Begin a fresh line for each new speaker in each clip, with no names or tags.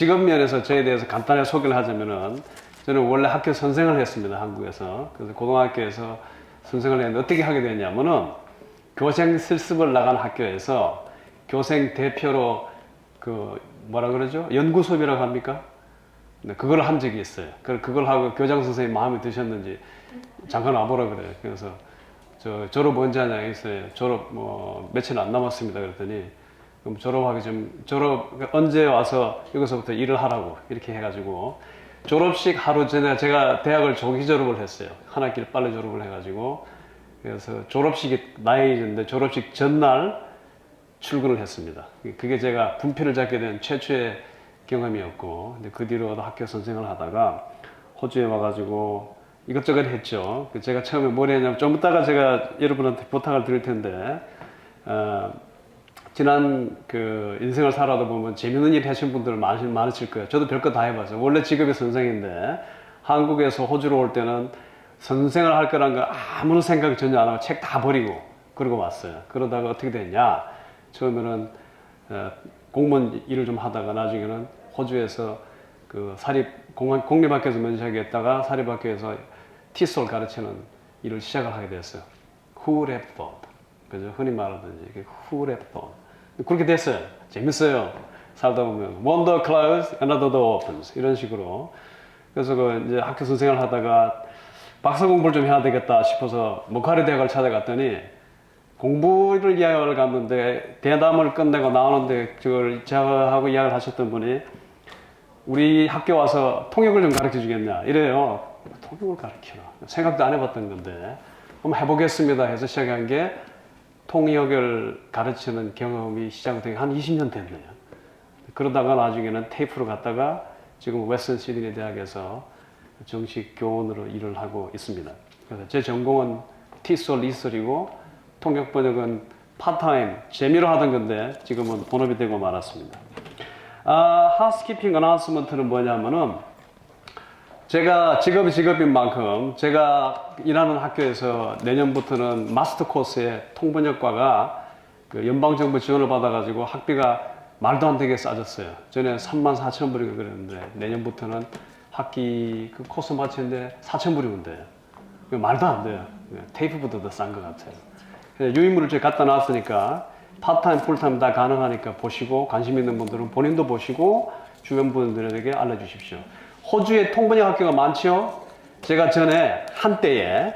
직업 면에서 저에 대해서 간단하게 소개를 하자면은 저는 원래 학교 선생을 했습니다. 한국에서. 그래서 고등학교에서 선생을 했는데 어떻게 하게 됐냐면은 교생 실습을 나간 학교에서 교생 대표로 그 뭐라 그러죠? 연구 수업이라고 합니까? 네, 그걸 한 적이 있어요. 그걸 하고 교장 선생님 마음에 드셨는지 잠깐 와보라 그래요. 그래서 저 졸업 언제 하냐 했어요. 졸업 뭐 며칠 안 남았습니다. 그랬더니 그럼 졸업하기 좀 언제 와서 여기서부터 일을 하라고 이렇게 해가지고 졸업식 하루 전에 제가 대학을 조기 졸업을 했어요. 한 학기를 빨리 졸업을 해가지고 그래서 졸업식이 나이인데 졸업식 전날 출근을 했습니다. 그게 제가 분필을 잡게 된 최초의 경험이었고, 근데 그 뒤로 학교 선생을 하다가 호주에 와가지고 이것저것 했죠. 제가 처음에 뭘 했냐면 좀 이따가 제가 여러분한테 부탁을 드릴 텐데, 지난 그 인생을 살아다 보면 재밌는 일 하신 분들 많으실 거예요. 저도 별거 다 해봤어요. 원래 직업이 선생인데 한국에서 호주로 올 때는 선생을 할 거란 거 아무런 생각 전혀 안 하고 책 다 버리고 그러고 왔어요. 그러다가 어떻게 됐냐? 처음에는 공무원 일을 좀 하다가 나중에는 호주에서 그 공립학교에서 면접하겠다가 사립학교에서 티솔 가르치는 일을 시작을 하게 됐어요. Who would have thought? 그죠? 흔히 말하든지 Who would have thought? 그렇게 됐어요. 재밌어요. 살다 보면 One door closes, another door opens 이런 식으로. 그래서 그 이제 학교 선생을 하다가 박사 공부를 좀 해야 되겠다 싶어서 모카리 대학을 찾아갔더니 공부를 이야기를 갔는데 대담을 끝내고 나오는데 그걸 저하고 이야기를 하셨던 분이 우리 학교 와서 통역을 좀 가르쳐 주겠냐 이래요. 통역을 가르치나 생각도 안 해봤던 건데 한번 해보겠습니다 해서 시작한 게 통역을 가르치는 경험이 시작된 게 한 20년 됐네요. 그러다가 나중에는 테이프로 갔다가 지금 웨스턴 시드니 대학에서 정식 교원으로 일을 하고 있습니다. 그래서 제 전공은 티솔, 리솔이고 통역 번역은 파타임, 재미로 하던 건데 지금은 본업이 되고 말았습니다. 하우스키핑 어나운스먼트는 뭐냐면은 제가 직업인 만큼 제가 일하는 학교에서 내년부터는 마스터 코스의 통번역과가 그 연방정부 지원을 받아가지고 학비가 말도 안 되게 싸졌어요. 전에 34,000불인가 그랬는데 내년부터는 학기 그 코스 마치는데 4,000불이면 돼요. 말도 안 돼요. 테이프보다 더 싼 것 같아요. 유인물을 저기 갖다 놨으니까 파트타임, 풀타임 다 가능하니까 보시고 관심 있는 분들은 본인도 보시고 주변 분들에게 알려주십시오. 호주에 통번역 학교가 많죠? 제가 전에 한때에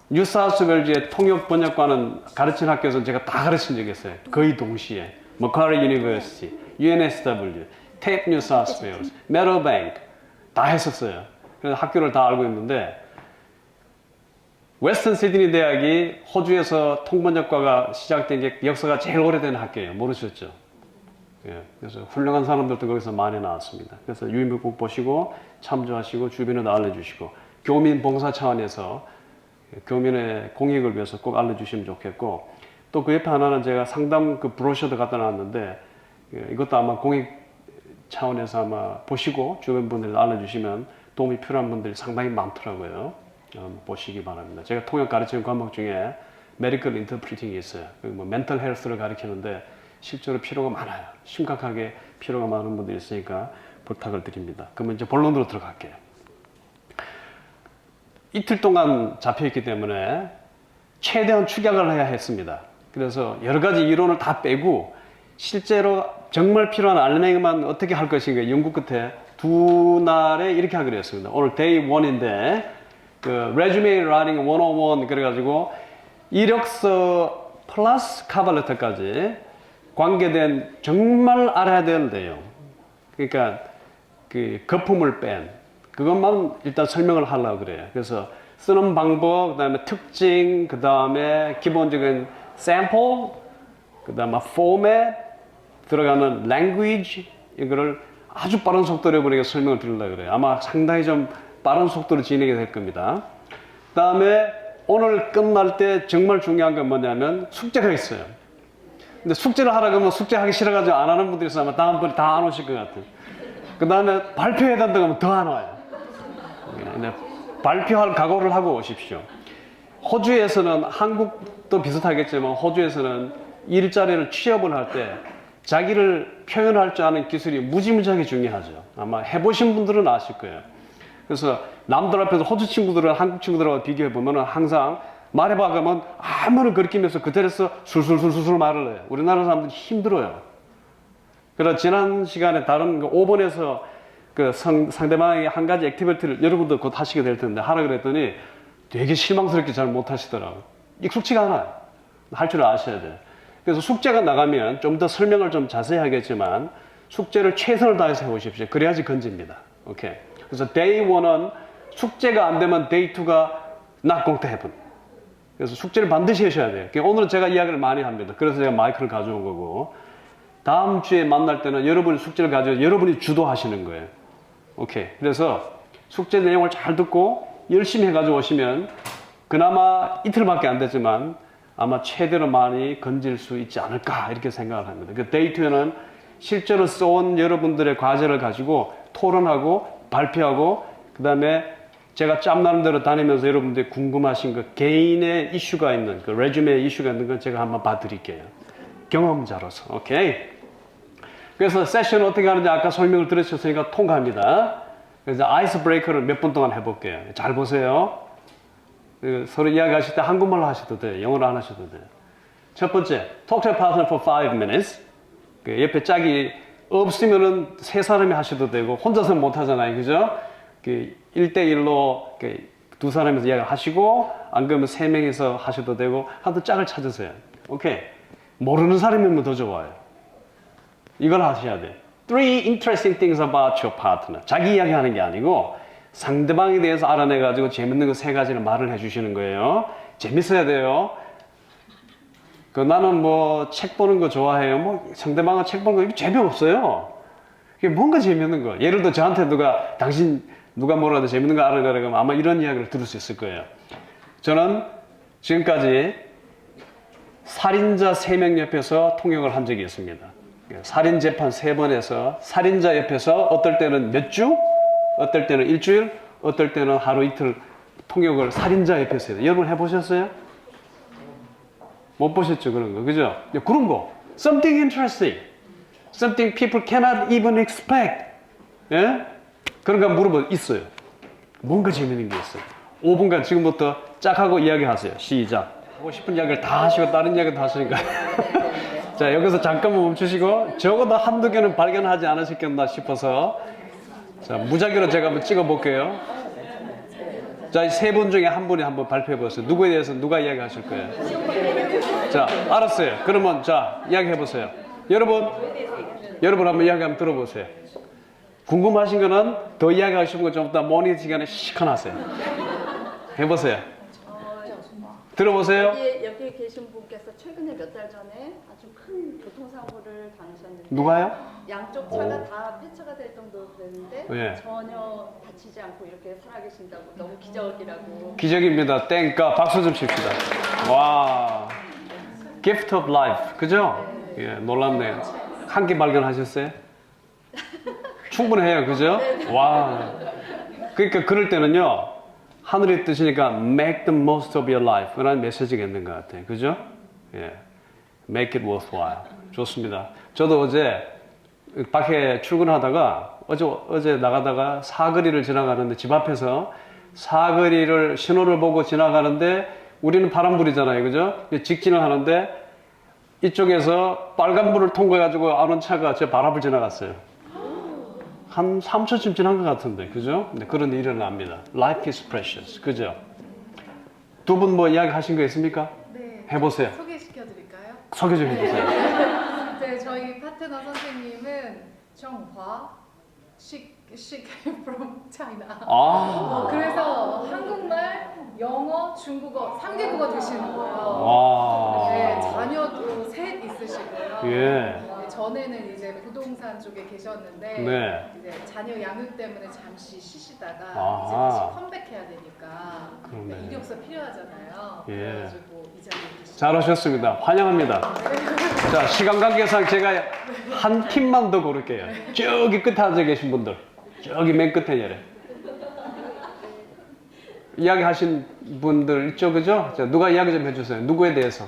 뉴사우스웨일즈의 통역 번역과는 가르친 학교에서 제가 다 가르친 적이 있어요. 거의 동시에. 머카리 유니버시티, UNSW, 테이프 뉴사우스웨일즈, 메로뱅크 다 했었어요. 그래서 학교를 다 알고 있는데 웨스턴 시드니 대학이 호주에서 통번역과가 시작된 게 역사가 제일 오래된 학교예요. 모르셨죠? 예, 그래서 훌륭한 사람들도 거기서 많이 나왔습니다. 그래서 유인물 꼭 보시고 참조하시고 주변에도 알려주시고 교민 봉사 차원에서 교민의 공익을 위해서 꼭 알려주시면 좋겠고 또 그 옆에 하나는 제가 상담 그 브로셔도 갖다 놨는데 이것도 아마 공익 차원에서 아마 보시고 주변 분들 알려주시면 도움이 필요한 분들이 상당히 많더라고요. 보시기 바랍니다. 제가 통역 가르치는 과목 중에 메디컬 인터프리팅이 있어요. 뭐 멘탈 헬스를 가르치는데 실제로 필요가 많아요. 심각하게 필요가 많은 분들이 있으니까 부탁을 드립니다. 그러면 이제 본론으로 들어갈게요. 이틀 동안 잡혀있기 때문에 최대한 축약을 해야 했습니다. 그래서 여러 가지 이론을 다 빼고 실제로 정말 필요한 알맹이만 어떻게 할 것인가 연구 끝에 두 날에 이렇게 하기로 했습니다. 오늘 데이 1인데 그 resume writing 101 그래가지고 이력서 플러스 카발레터까지 관계된 정말 알아야 될 내용. 그러니까 그 거품을 뺀 그것만 일단 설명을 하려고 그래요. 그래서 쓰는 방법, 그 다음에 특징, 그 다음에 기본적인 샘플, 그 다음에 포맷, 들어가는 language 이거를 아주 빠른 속도로 해보니까 설명을 드리려고 그래요. 아마 상당히 좀 빠른 속도로 진행이 될 겁니다. 그 다음에 오늘 끝날 때 정말 중요한 건 뭐냐면 숙제가 있어요. 근데 숙제를 하라 그러면 숙제하기 싫어가지고 안 하는 분들이 있어요. 아마 다음번에 다 안 오실 것 같아요. 그 다음에 발표해야 된다고 하면 더 안 와요. 발표할 각오를 하고 오십시오. 호주에서는 한국도 비슷하겠지만 호주에서는 일자리를 취업을 할 때 자기를 표현할 줄 아는 기술이 무지무지하게 중요하죠. 아마 해보신 분들은 아실 거예요. 그래서 남들 앞에서 호주 친구들은 한국 친구들하고 비교해 보면은 항상 말해봐 그러면 아무런 거리끼면서 그 자리에서 술술술술 말을 해요. 우리나라 사람들이 힘들어요. 그래서 지난 시간에 다른 5번에서 그 상대방의 한 가지 액티비티를 여러분도 곧 하시게 될 텐데 하라 그랬더니 되게 실망스럽게 잘 못하시더라고요. 익숙치가 않아요. 할 줄 아셔야 돼요. 그래서 숙제가 나가면 좀 더 설명을 좀 자세히 하겠지만 숙제를 최선을 다해서 해오십시오. 그래야지 건집니다. 오케이. 그래서 day 1은 숙제가 안 되면 day 2가 not going to happen. 그래서 숙제를 반드시 하셔야 돼요. 오늘은 제가 이야기를 많이 합니다. 그래서 제가 마이크를 가져온 거고 다음 주에 만날 때는 여러분이 숙제를 가져서 여러분이 주도하시는 거예요. 오케이. 그래서 숙제 내용을 잘 듣고 열심히 해가지고 오시면 그나마 이틀밖에 안 됐지만 아마 최대로 많이 건질 수 있지 않을까 이렇게 생각을 합니다. 그 day 2에는 실제로 써온 여러분들의 과제를 가지고 토론하고 발표하고 그 다음에 제가 짬나는 대로 다니면서 여러분들이 궁금하신 그 개인의 이슈가 있는 그 레주메 이슈가 있는 건 제가 한번 봐드릴게요. 경험자로서. 오케이. 그래서 세션을 어떻게 하는지 아까 설명을 들으셨으니까 통과합니다. 그래서 아이스 브레이커를 몇 분 동안 해볼게요. 잘 보세요. 서로 이야기하실 때 한국말로 하셔도 돼요. 영어로 안 하셔도 돼요. 첫 번째, talk to a partner for 5 minutes. 옆에 짝이 없으면은 세 사람이 하셔도 되고 혼자서는 못 하잖아요. 그죠? 1대1로 두 사람이서 이야기를 하시고 안 그러면 세 명이서 하셔도 되고 하여튼 짝을 찾으세요. 오케이. 모르는 사람이면 더 좋아요. 이걸 하셔야 돼요. Three interesting things about your partner. 자기 이야기하는 게 아니고 상대방에 대해서 알아내가지고 재밌는 거 세 가지를 말을 해주시는 거예요. 재밌어야 돼요. 나는 뭐 책 보는 거 좋아해요. 뭐 상대방은 책 보는 거 이게 재미없어요. 이게 뭔가 재밌는 거. 예를 들어 저한테 누가 뭐라도 재밌는 거 알아내라 그러면 아마 이런 이야기를 들을 수 있을 거예요. 저는 지금까지 살인자 3명 옆에서 통역을 한 적이 있습니다. 살인 재판 3번에서 살인자 옆에서 어떨 때는 몇 주, 어떨 때는 일주일, 어떨 때는 하루 이틀 통역을 살인자 옆에서 해요. 여러분 해보셨어요? 못 보셨죠 그런 거, 그죠? 그런 거, something interesting, something people cannot even expect. 예? 그런 거 물어보면 있어요. 뭔가 재밌는 게 있어요. 5분간 지금부터 짝하고 이야기하세요. 시작. 하고 싶은 이야기를 다 하시고 다른 이야기도 하시니까. 자, 여기서 잠깐만 멈추시고 적어도 한두 개는 발견하지 않으셨겠나 싶어서 자, 무작위로 제가 한번 찍어 볼게요. 자, 이 세 분 중에 한 분이 한번 발표해 보세요. 누구에 대해서 누가 이야기 하실 거예요? 자, 알았어요. 그러면 자, 이야기해 보세요. 여러분 한번 이야기 한번 들어보세요. 궁금하신 거는 더 이야기하시는 거 좀 이따 모닝 시간에 시원하세요. 해보세요. 들어보세요.
여기 계신 분께서 최근에 몇 달 전에 아주 큰 교통사고를 당하셨는데
누가요?
양쪽 차가 다 폐차가 될 정도로 됐는데
예.
전혀 다치지 않고 이렇게 살아계신다고 너무 기적이라고.
기적입니다. 땡까 박수 좀 칩시다. 와, gift of life, 그죠? 예, 놀랍네요. 한 개 발견하셨어요? 충분해요, 그죠? 와, 그러니까 그럴 때는요. 하늘의 뜻이니까 make the most of your life 라는 메시지가 있는 것 같아요. 그죠? 예. make it worthwhile. 좋습니다. 저도 어제 밖에 출근하다가 어제 나가다가 사거리를 지나가는데 집 앞에서 사거리를 신호를 보고 지나가는데 우리는 파란불이잖아요. 그죠? 직진을 하는데 이쪽에서 빨간불을 통과해가지고 오는 차가 제 발 앞을 지나갔어요. 한 3초쯤 지난 것 같은데, 그죠? 네, 그런 일이 일어납니다. Life is precious, 그죠? 두 분 뭐 이야기 하신 거 있습니까?
네.
해보세요.
소개시켜 드릴까요?
소개 좀 해주세요.
네, 저희 파트너 선생님은 정화 식 from China. 그래서 한국말, 영어, 중국어 3개국어 되시는 거예요.
와.
네, 자녀도 셋 있으시고요.
예.
네, 전에는 이제 부동산 쪽에 계셨는데
네.
이제 자녀 양육 때문에 잠시 쉬시다가
아하.
이제 다시 컴백해야 되니까
그러네.
이력서 필요하잖아요.
예.
그래가지고 이 자리에 계시죠.
잘하셨습니다. 환영합니다. 자, 시간 관계상 제가 한 팀만 더 고를게요. 저기 끝에 앉아 계신 분들. 저기 맨 끝에 예래. 이야기 하신 분들 있죠, 그죠? 자, 누가 이야기 좀 해주세요. 누구에 대해서?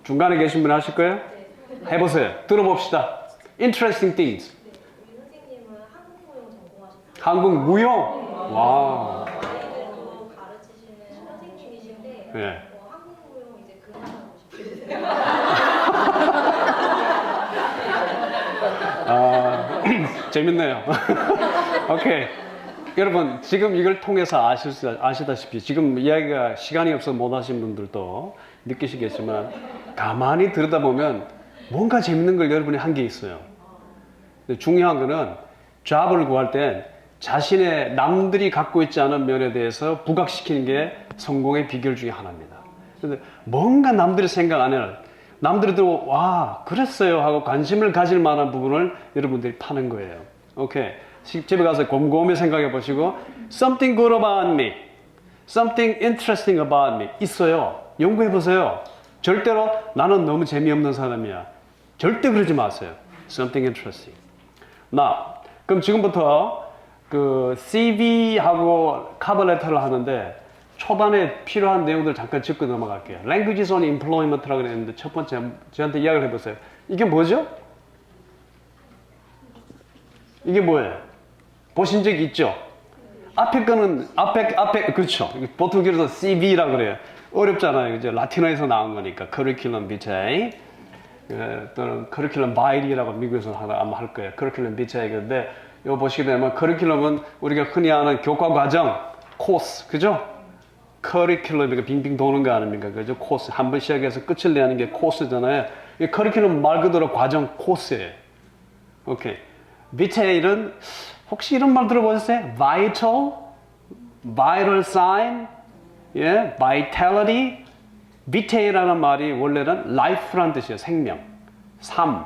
중간에 계신 분 하실 거예요? 해보세요. 들어봅시다. Interesting things.
우리 선생님은 한국무용 전공하셨어요.
한국 무용. 와.
아이들도 가르치시는 선생님이신데
예.
한국무용 이제 그만하고 싶으세요.
아, 재밌네요. 오케이. 여러분, 지금 이걸 통해서 아시다시피, 지금 이야기가 시간이 없어서 못 하신 분들도 느끼시겠지만, 가만히 들여다보면 뭔가 재밌는 걸 여러분이 한 게 있어요. 근데 중요한 거는 잡을 구할 땐 자신의 남들이 갖고 있지 않은 면에 대해서 부각시키는 게 성공의 비결 중에 하나입니다. 근데 뭔가 남들이 생각 안 해요. 남들이 또, 와, 그랬어요 하고 관심을 가질 만한 부분을 여러분들이 파는 거예요. 오케이. 집에 가서 곰곰이 생각해 보시고, something good about me, something interesting about me 있어요. 연구해 보세요. 절대로 나는 너무 재미없는 사람이야. 절대 그러지 마세요. something interesting. 그럼 지금부터 그 CV하고 커버레터를 하는데 초반에 필요한 내용들 잠깐 짚고 넘어갈게요. Languages on Employment라고 그랬는데 첫 번째 저한테 이야기를 해보세요. 이게 뭐죠? 이게 뭐예요? 보신 적 있죠? 앞에 거는 앞에 그렇죠. 보통 길어서 CV라고 그래요. 어렵잖아요. 이제 라틴어에서 나온 거니까 curriculum vitae 또는 curriculum vitae라고 미국에서 아마 할 거예요. curriculum vitae. 근데 이거 보시게 되면 curriculum은 우리가 흔히 아는 교과 과정, 코스, 그죠? curriculum 빙빙 도는 거 아닙니까? 그죠? 코스 한 번 시작해서 끝을 내는 게 코스잖아요. 이 curriculum 말 그대로 과정 코스예요. 오케이. vitae는 혹시 이런 말 들어보셨어요? vital, vital sign, 예, vitality. vitae라는 말이 원래는 life라는 뜻이에요. 생명, 삶.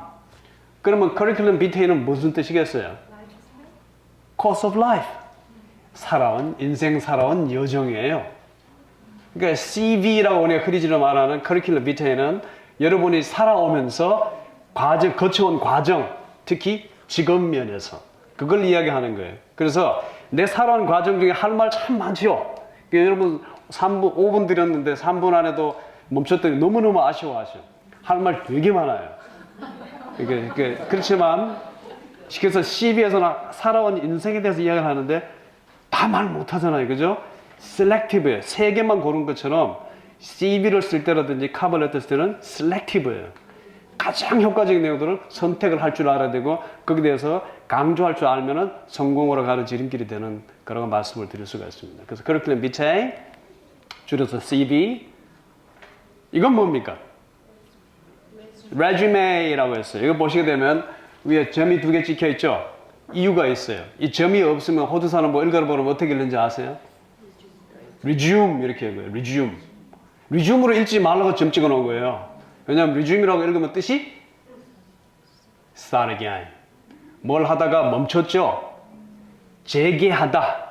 그러면 curriculum vitae는 무슨 뜻이겠어요? course of life. 인생 살아온 여정이에요. 그러니까 CV라고 우리가 흔히지로 말하는 curriculum vitae는 여러분이 살아오면서 거쳐온 과정, 특히 직업 면에서 그걸 이야기하는 거예요. 그래서 내 살아온 과정 중에 할 말 참 많죠. 그러니까 여러분 5분 드렸는데 3분 안에도 멈췄더니 너무너무 아쉬워하셔. 할 말 되게 많아요. 그렇지만 그래서 CV에서 살아온 인생에 대해서 이야기를 하는데 다 말 못하잖아요. 그죠? 셀렉티브예요. 3개만 고른 것처럼 CV를 쓸 때라든지 커버레터 쓸 때는 셀렉티브예요. 가장 효과적인 내용들을 선택을 할 줄 알아야 되고 거기에 대해서 강조할 줄 알면은 성공으로 가는 지름길이 되는 그런 말씀을 드릴 수가 있습니다. 그래서 curriculum vitae 줄여서 CV. 이건 뭡니까? resume라고 했어요. 이거 보시게 되면 위에 점이 2개 찍혀 있죠? 이유가 있어요. 이 점이 없으면 호주사는 뭐 읽어보면 어떻게 읽는지 아세요? resume 이렇게 읽어요. resume으로 읽지 말라고 점 찍어 놓은 거예요. 왜냐하면 resume이라고 읽으면 뜻이 start again. 뭘 하다가 멈췄죠? 재개하다.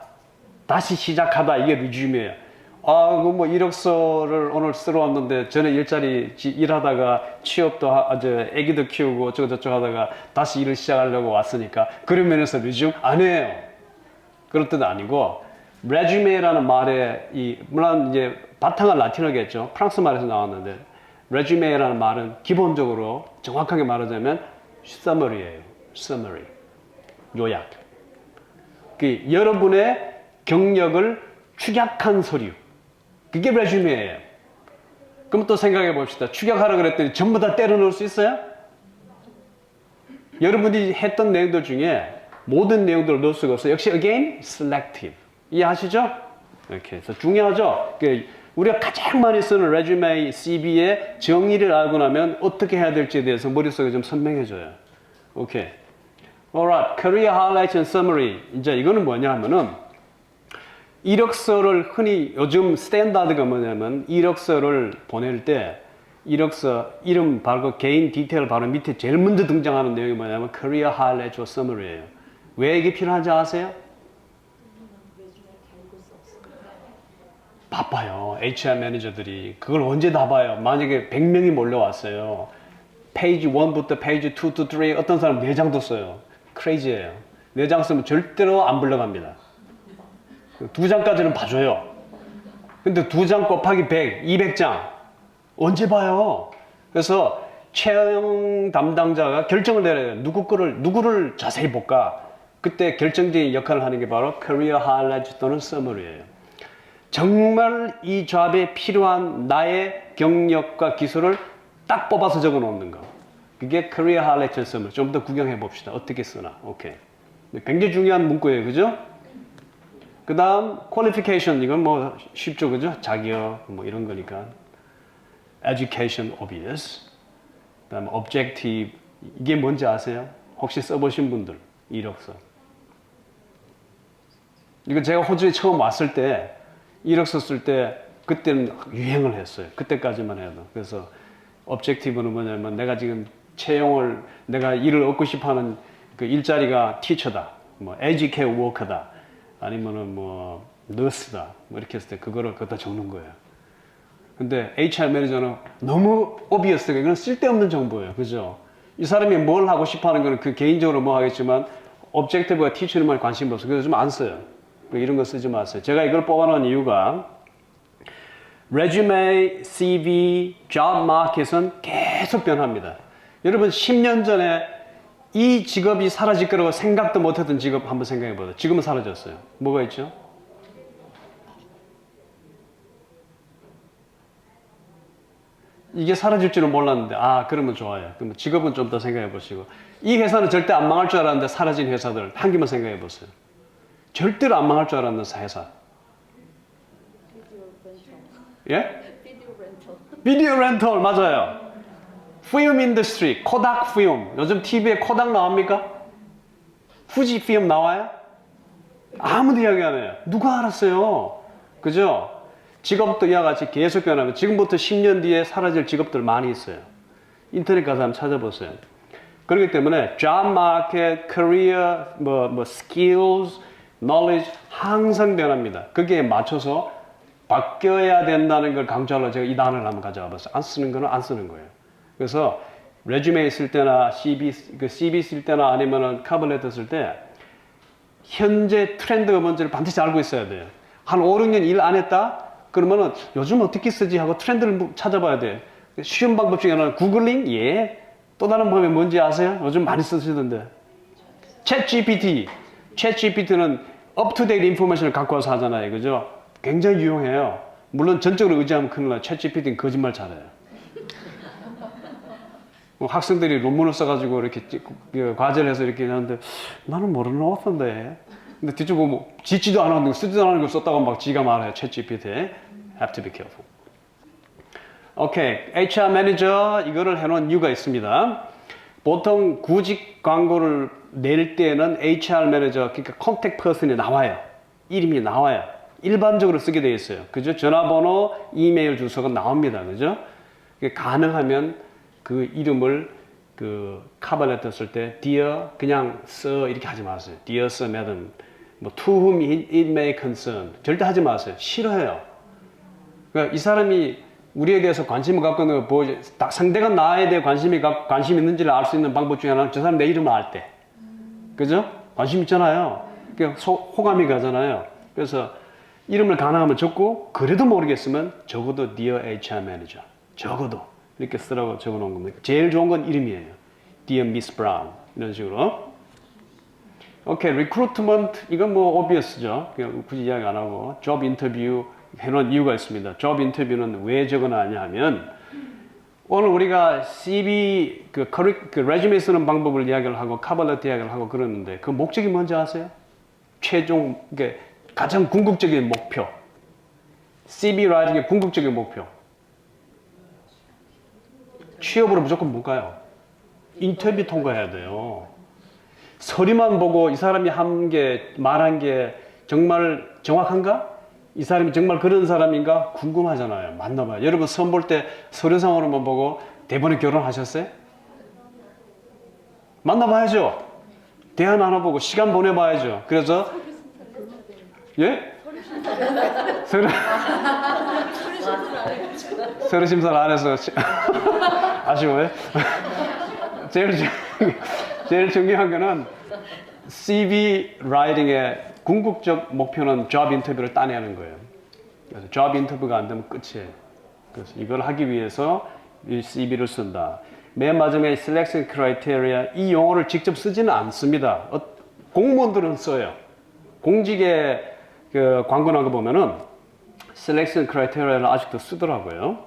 다시 시작하다. 이게 resume예요. 뭐 이력서를 오늘 쓰러 왔는데 전에 일하다가 취업도 애기도 키우고 어쩌고저쩌고 하다가 다시 일을 시작하려고 왔으니까 그런 면에서 resume 안 해요. 그런 뜻 아니고 resume라는 말에 물론 이제 바탕은 라틴어겠죠. 프랑스 말에서 나왔는데 resume라는 말은 기본적으로 정확하게 말하자면 summary예요. summary. 요약. 여러분의 경력을 축약한 서류. 그게 resume예요. 그럼 또 생각해 봅시다. 축약하라 그랬더니 전부 다 때려 넣을 수 있어요? 여러분이 했던 내용들 중에 모든 내용들을 넣을 수가 없어요. 역시 again, selective. 이해하시죠? 이렇게 해서 중요하죠? 우리가 가장 많이 쓰는 resume, CV의 정의를 알고 나면 어떻게 해야 될지에 대해서 머릿속에 좀 선명해져요. 오케이. Alright. Career highlights and summary. 이제 이거는 뭐냐 하면은 이력서를 흔히 요즘 스탠다드가 뭐냐면 이력서를 보낼 때 이력서 이름 바로 개인 디테일 바로 밑에 제일 먼저 등장하는 내용이 뭐냐면 Career highlights or summary예요. 왜 이게 필요한지 아세요? 바빠요. HR 매니저들이. 그걸 언제 다 봐요? 만약에 100명이 몰려왔어요. 페이지 1부터 페이지 2 to 3 어떤 사람 4장도 써요. 크레이지예요. 4장 쓰면 절대로 안 불러갑니다. 2장까지는 봐줘요. 근데 2장 곱하기 100, 200장 언제 봐요? 그래서 채용 담당자가 결정을 내려요. 누구를 자세히 볼까? 그때 결정적인 역할을 하는 게 바로 Career Highlight 또는 Summary예요. 정말 이 잡에 필요한 나의 경력과 기술을 딱 뽑아서 적어 놓는 거. 그게 Career Highlight Summary. 좀 더 구경해 봅시다. 어떻게 쓰나. 오케이. 굉장히 중요한 문구예요. 그죠? 그 다음, Qualification. 이건 뭐 쉽죠. 그죠? 자격, 뭐 이런 거니까. Education, obvious. 그 다음, Objective. 이게 뭔지 아세요? 혹시 써보신 분들, 이력서. 이거 제가 호주에 처음 왔을 때, 이력서 쓸 때, 그때는 유행을 했어요. 그때까지만 해도. 그래서, Objective는 뭐냐면, 내가 지금 내가 일을 얻고 싶어 하는 그 일자리가 티처다. 뭐, educate worker다. 아니면은 뭐, 너스다. 뭐, 이렇게 했을 때, 그거를 갖다 적는 거예요. 근데 HR 매니저는 너무 obviously 이건 쓸데없는 정보예요. 그죠? 이 사람이 뭘 하고 싶어 하는 거는 그 개인적으로 뭐 하겠지만 objective와 teacher만 관심이 없어요. 그래서 좀 안 써요. 이런 거 쓰지 마세요. 제가 이걸 뽑아놓은 이유가 resume, CV, job market은 계속 변합니다. 여러분 10년 전에 이 직업이 사라질 거라고 생각도 못했던 직업 한번 생각해 보세요. 지금은 사라졌어요. 뭐가 있죠? 이게 사라질 줄은 몰랐는데 그러면 좋아요. 그러면 직업은 좀 더 생각해 보시고 이 회사는 절대 안 망할 줄 알았는데 사라진 회사들 한 개만 생각해 보세요. 절대로 안 망할 줄 알았는 회사. 예? 비디오 렌털 맞아요. 필름 인더스트리, 코닥 필름. 요즘 TV에 코닥 나옵니까? 후지 필름 나와요? 아무도 이야기 안 해요. 누가 알았어요? 그죠? 직업도 이와 같이 계속 변하면 지금부터 10년 뒤에 사라질 직업들 많이 있어요. 인터넷 가서 한번 찾아보세요. 그렇기 때문에 job market, career, skills, knowledge 항상 변합니다. 거기에 맞춰서 바뀌어야 된다는 걸 강조하려고 제가 이 단어를 한번 가져와 봤어요. 안 쓰는 거는 안 쓰는 거예요. 그래서 레주메 쓸 때나 CV 쓸 때나 아니면은 커버레터 쓸 때 현재 트렌드가 뭔지를 반드시 알고 있어야 돼요. 한 5, 6년 일 안 했다? 그러면은 요즘 어떻게 쓰지 하고 트렌드를 찾아봐야 돼요. 쉬운 방법 중에 하나는 구글링? 예. 또 다른 방법이 뭔지 아세요? 요즘 많이 쓰시던데. 챗GPT. 챗GPT는 up-to-date 인포메이션을 갖고 와서 하잖아요. 그죠? 굉장히 유용해요. 물론 전적으로 의지하면 큰일 나요. 챗GPT는 거짓말 잘해요. 뭐 학생들이 논문을 써가지고 이렇게 과제를 해서 이렇게 하는데 나는 모르는 어떤데. 근데 뒤쪽 보면 짓지도 않았는데 쓰지도 않은 걸 썼다고 막 지가 말해요. 챗GPT. Have to be careful. 오케이. HR 매니저 이거를 해놓은 이유가 있습니다. 보통 구직 광고를 낼 때는 HR 매니저, 그러니까 컨택 퍼슨이 나와요. 이름이 나와요. 일반적으로 쓰게 되어 있어요. 그죠? 전화번호, 이메일 주소가 나옵니다. 그죠? 가능하면 그 이름을 카버레터 쓸 때 Dear 그냥 써 이렇게 하지 마세요. Dear Sir, Madam. 뭐 to whom it may concern. 절대 하지 마세요. 싫어해요. 그러니까 이 사람이 우리에 대해서 관심을 갖고 있는 거 상대가 나에 대해 관심이 있는지를 알 수 있는 방법 중에 하나는 저 사람 내 이름을 알 때. 그죠? 관심 있잖아요. 그러니까 호감이 가잖아요. 그래서 이름을 가능하면 적고 그래도 모르겠으면 적어도 Dear HR Manager. 적어도 이렇게 쓰라고 적어 놓은 겁니다. 제일 좋은 건 이름이에요. Dear Miss Brown. 이런 식으로. 오케이, 리크루트먼트 이건 뭐 obvious죠. 그냥 굳이 이야기 안 하고 job interview 해놓은 이유가 있습니다. job interview는 왜 적어놨냐 하면 오늘 우리가 CV 그 레주메 쓰는 방법을 이야기를 하고 커버레터 이야기를 하고 그러는데 그 목적이 뭔지 아세요? 최종 가장 궁극적인 목표. CV 라이팅의 궁극적인 목표. 취업으로 무조건 못 가요. 인터뷰 통과해야 돼요. 서류만 보고 이 사람이 말한 게 정말 정확한가? 이 사람이 정말 그런 사람인가? 궁금하잖아요. 만나봐요. 여러분 시험 볼 때 서류상으로만 보고 대본에 결혼하셨어요? 만나봐야죠. 대화 나눠보고 시간 보내봐야죠. 그래서 예? 서류 심사를 안 해서 아쉬워요? 제일 중요한 거는 CV 라이팅의 궁극적 목표는 job 인터뷰를 따내는 거예요. 그래서 job 인터뷰가 안 되면 끝이에요. 그래서 이걸 하기 위해서 이 CV를 쓴다. 맨 마지막에 selection criteria 이 용어를 직접 쓰지는 않습니다. 공무원들은 써요. 공직에 그 광고 나온 거 보면은 selection criteria를 아직도 쓰더라고요.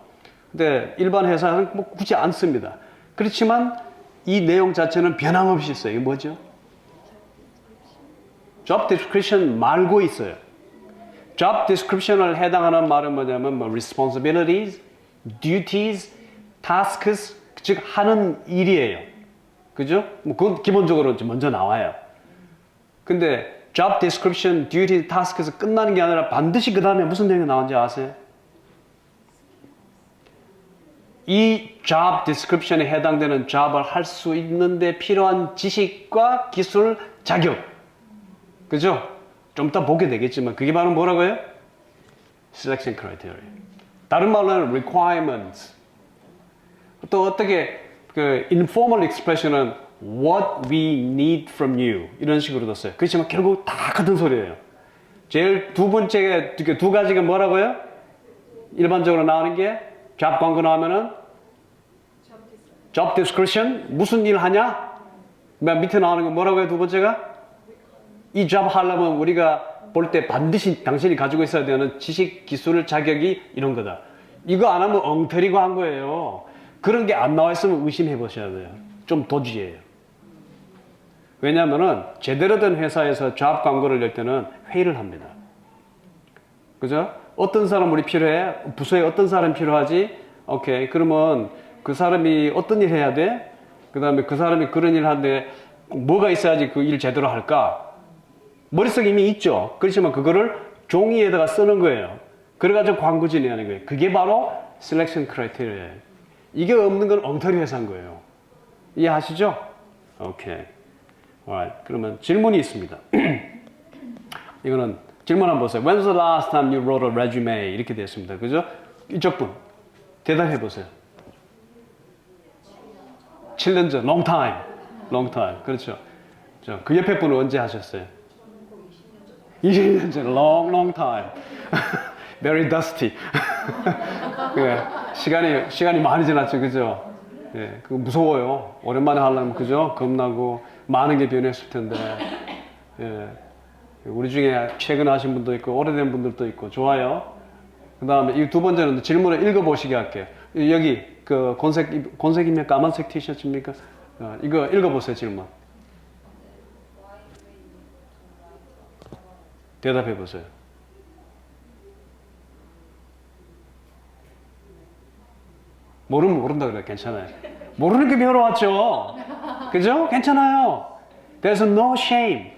근데 일반 회사는 뭐 굳이 안 씁니다. 그렇지만 이 내용 자체는 변함없이 있어요. 이게 뭐죠? job description 말고 있어요. job description을 해당하는 말은 뭐냐면 뭐 responsibilities, duties, tasks, 즉 하는 일이에요. 그죠? 뭐 그건 기본적으로 먼저 나와요. 근데 job description, duty, task에서 끝나는 게 아니라 반드시 그 다음에 무슨 내용이 나오는지 아세요? 이 job description에 해당되는 job을 할 수 있는데 필요한 지식과 기술, 자격. 그죠? 좀 이따 보게 되겠지만 그게 바로 뭐라고요? selection criteria. 다른 말로는 requirements. 또 어떻게 그 informal expression은 what we need from you 이런 식으로 뒀어요. 그렇지만 결국 다 같은 소리예요. 제일 두 번째 두 가지가 뭐라고요? 일반적으로 나오는 게 job 광고 나오면은 job description 무슨 일 하냐? 맨 밑에 나오는 건 뭐라고요? 두 번째가 이 job 하려면 우리가 볼 때 반드시 당신이 가지고 있어야 되는 지식, 기술, 자격이 이런 거다. 이거 안 하면 엉터리 광고예요. 그런 게 안 나와 있으면 의심해 보셔야 돼요. 좀 도주예요. 왜냐하면은 제대로 된 회사에서 job 광고를 낼 때는 회의를 합니다. 그죠? 어떤 사람 우리 필요해? 부서에 어떤 사람 필요하지? 오케이. 그러면 그 사람이 어떤 일 해야 돼? 그 다음에 그 사람이 그런 일 하는데 뭐가 있어야지 그 일 제대로 할까? 머릿속에 이미 있죠. 그렇지만 그거를 종이에다가 쓰는 거예요. 그래가지고 광고지 내는 거예요. 그게 바로 selection criteria예요. 이게 없는 건 엉터리 회사인 거예요. 이해하시죠? 오케이. Alright. 그러면 질문이 있습니다. 이거는 질문 한번 보세요. When's the last time you wrote a resume? 이렇게 되었습니다. 그죠? 이쪽 분 대답해 보세요. 7년 전, long time. long time. 그렇죠. 그 옆에 분은 언제 하셨어요? 20년 전, long time. Very dusty. 시간이 많이 지났죠, 그죠? 예, 그거 무서워요. 오랜만에 하려면, 그죠? 겁나고, 많은 게 변했을 텐데. 예. 우리 중에 최근에 하신 분도 있고, 오래된 분들도 있고, 좋아요. 그 다음에 이 두 번째는 질문을 읽어보시게 할게요. 여기, 그, 곤색이면 까만색 티셔츠입니까? 이거 읽어보세요, 질문. 대답해 보세요. 모르면 모른다 그래. 괜찮아요. 모르는 게 배우러 왔죠. 그죠? 괜찮아요. There's no shame.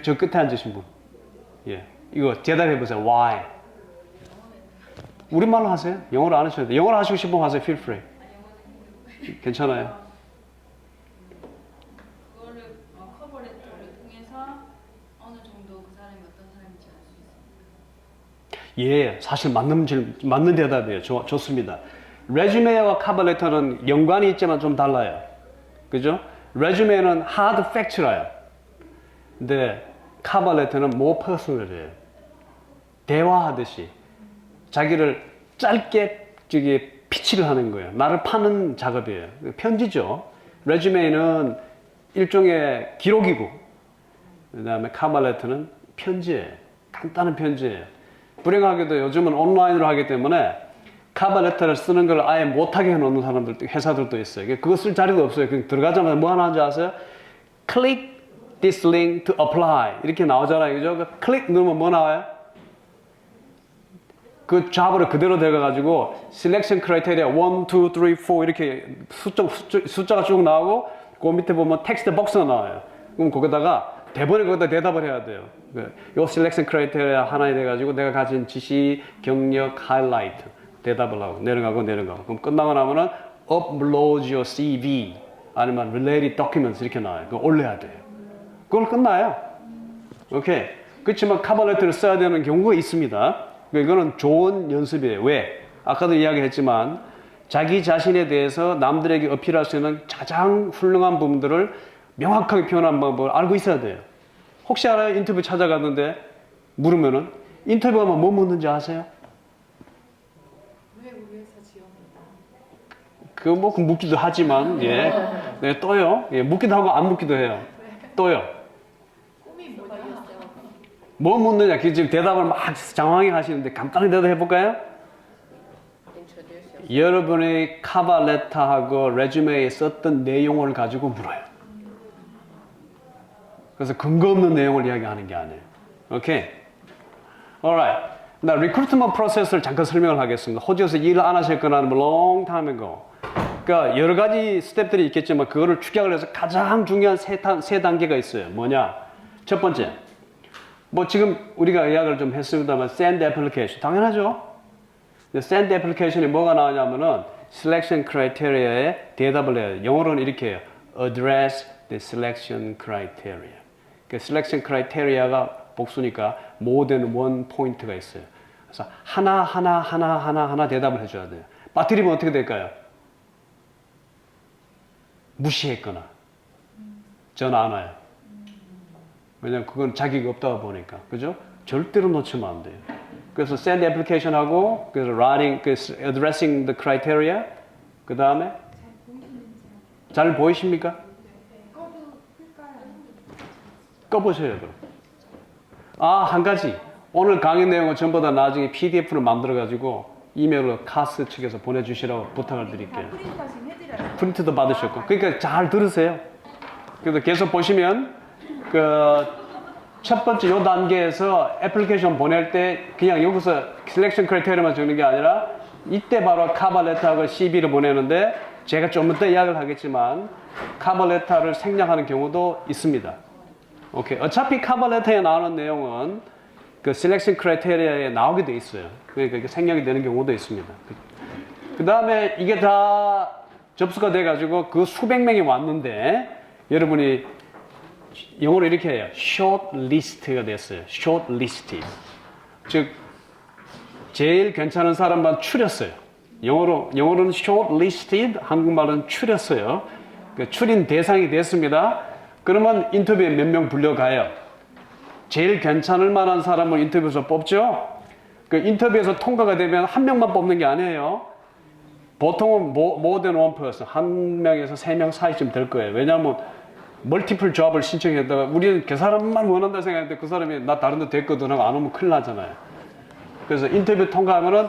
저 끝에 앉으신 분. 예. 이거 대답해 보세요. Why? 우리말로 하세요. 영어로 안 하셔도 돼요. 영어로 하시고 싶으면 하세요. Feel free. 괜찮아요.
그거를 커버레터를 통해서 어느 정도 그 사람이 어떤 사람인지 알 수 있습니다.
예, 사실 맞는 대답이에요. 좋습니다. 레주메와 커버레터는 연관이 있지만 좀 달라요. 그죠? 레주메는 hard fact라요. 근데 커버레터는 more personal이에요. 대화하듯이 자기를 짧게 피치를 하는 거예요. 나를 파는 작업이에요. 편지죠. 레주메는 일종의 기록이고, 그 다음에 커버레터는 편지예요. 간단한 편지예요. 불행하게도 요즘은 온라인으로 하기 때문에 커버레터를 쓰는 걸 아예 못하게 해놓는 사람들도, 회사들도 있어요. 그거 쓸 자리도 없어요. 그냥 들어가자마자 뭐 하나 하는지 아세요? Click this link to apply. 이렇게 나오잖아요. 그죠? 클릭 누르면 뭐 나와요? 그 잡으로 그대로 들어가가지고 selection criteria 1, 2, 3, 4 이렇게 숫자가 쭉 나오고 그 밑에 보면 텍스트 박스가 나와요. 그럼 거기다가 대본에 거기다 대답을 해야 돼요. 요 selection criteria 하나에 돼가지고 내가 가진 지식, 경력, 하이라이트 대답을 하고 내려가고. 그럼 끝나고 나면은 upload your CV 아니면 related documents 이렇게 나와요. 그거 올려야 돼요. 그걸 끝나요. 오케이. 그렇지만 커버레터를 써야 되는 경우가 있습니다. 이거는 좋은 연습이에요. 왜? 아까도 이야기했지만 자기 자신에 대해서 남들에게 어필할 수 있는 가장 훌륭한 부분들을 명확하게 표현한 방법을 알고 있어야 돼요. 혹시 알아요? 인터뷰 찾아갔는데 물으면은 인터뷰하면 뭐 묻는지 아세요?
왜 우리 회사 지원했다?
그 묻기도 하지만, 예. 네, 또요. 예, 묻기도 하고 안 묻기도 해요. 또요.
꿈이 뭐냐?
뭐 묻느냐? 지금 대답을 막 장황하게 하시는데 간단히 대답해 볼까요? 여러분의 카바레타하고 레주메에 썼던 내용을 가지고 물어요. 그래서 근거 없는 내용을 이야기하는 게 아니에요. 오케이? Alright. 나 리크루트먼트 프로세스를 잠깐 설명을 하겠습니다. 호주에서 일을 안 하실 거라는 long time ago. 그러니까 여러 가지 스텝들이 있겠지만 그거를 축약을 해서 가장 중요한 세 단계가 있어요. 뭐냐? 첫 번째. 뭐 지금 우리가 이야기를 좀 했습니다만 send application. 당연하죠. send application이 뭐가 나오냐면은 selection criteria에 대답을 해요. 영어로는 이렇게 해요. address the selection criteria. 그 selection criteria가 복수니까 more than one point가 있어요. 그래서 하나 대답을 해줘야 돼요. 빠뜨리면 어떻게 될까요? 무시했거나 전화 안 와요. 왜냐면 그건 자기가 없다고 보니까. 그죠? 절대로 놓치면 안 돼요. 그래서 send application 하고, 그래서 writing, addressing the criteria, 그 다음에 잘 보이십니까? 꺼보셔요, 그럼. 아, 한 가지. 오늘 강의 내용은 전부 다 나중에 PDF로 만들어가지고 이메일로 카스 측에서 보내주시라고 부탁을 드릴게요. 프린트도 받으셨고. 그러니까 잘 들으세요. 그래서 계속 보시면 첫 번째 요 단계에서 애플리케이션 보낼 때 그냥 여기서 셀렉션 크라이테리아만 적는 게 아니라 이때 바로 카버레터하고 CV를 보내는데 제가 좀 이따 이야기를 하겠지만 카버레터를 생략하는 경우도 있습니다. 오케이. 어차피 카버레터에 나오는 내용은 그 셀렉션 크라이테리아에 나오게 돼 있어요. 그러니까 이게 생략이 되는 경우도 있습니다. 그 다음에 이게 다 접수가 돼 가지고 그 수백 명이 왔는데 여러분이 영어로 이렇게 해요. shortlist가 됐어요. shortlisted. 즉 제일 괜찮은 사람만 추렸어요. 영어로는 shortlisted, 한국말은 추렸어요. 그 추린 대상이 됐습니다. 그러면 인터뷰에 몇 명 불려가요. 제일 괜찮을 만한 사람을 인터뷰에서 뽑죠. 그 인터뷰에서 통과가 되면 한 명만 뽑는 게 아니에요. 보통은 more than one person, 한 명에서 세 명 사이쯤 될 거예요. 왜냐하면 멀티플 잡을 신청했다가 우리는 그 사람만 원한다 생각했는데 그 사람이 나 다른 데 됐거든 하고 안 오면 큰일 나잖아요. 그래서 인터뷰 통과하면은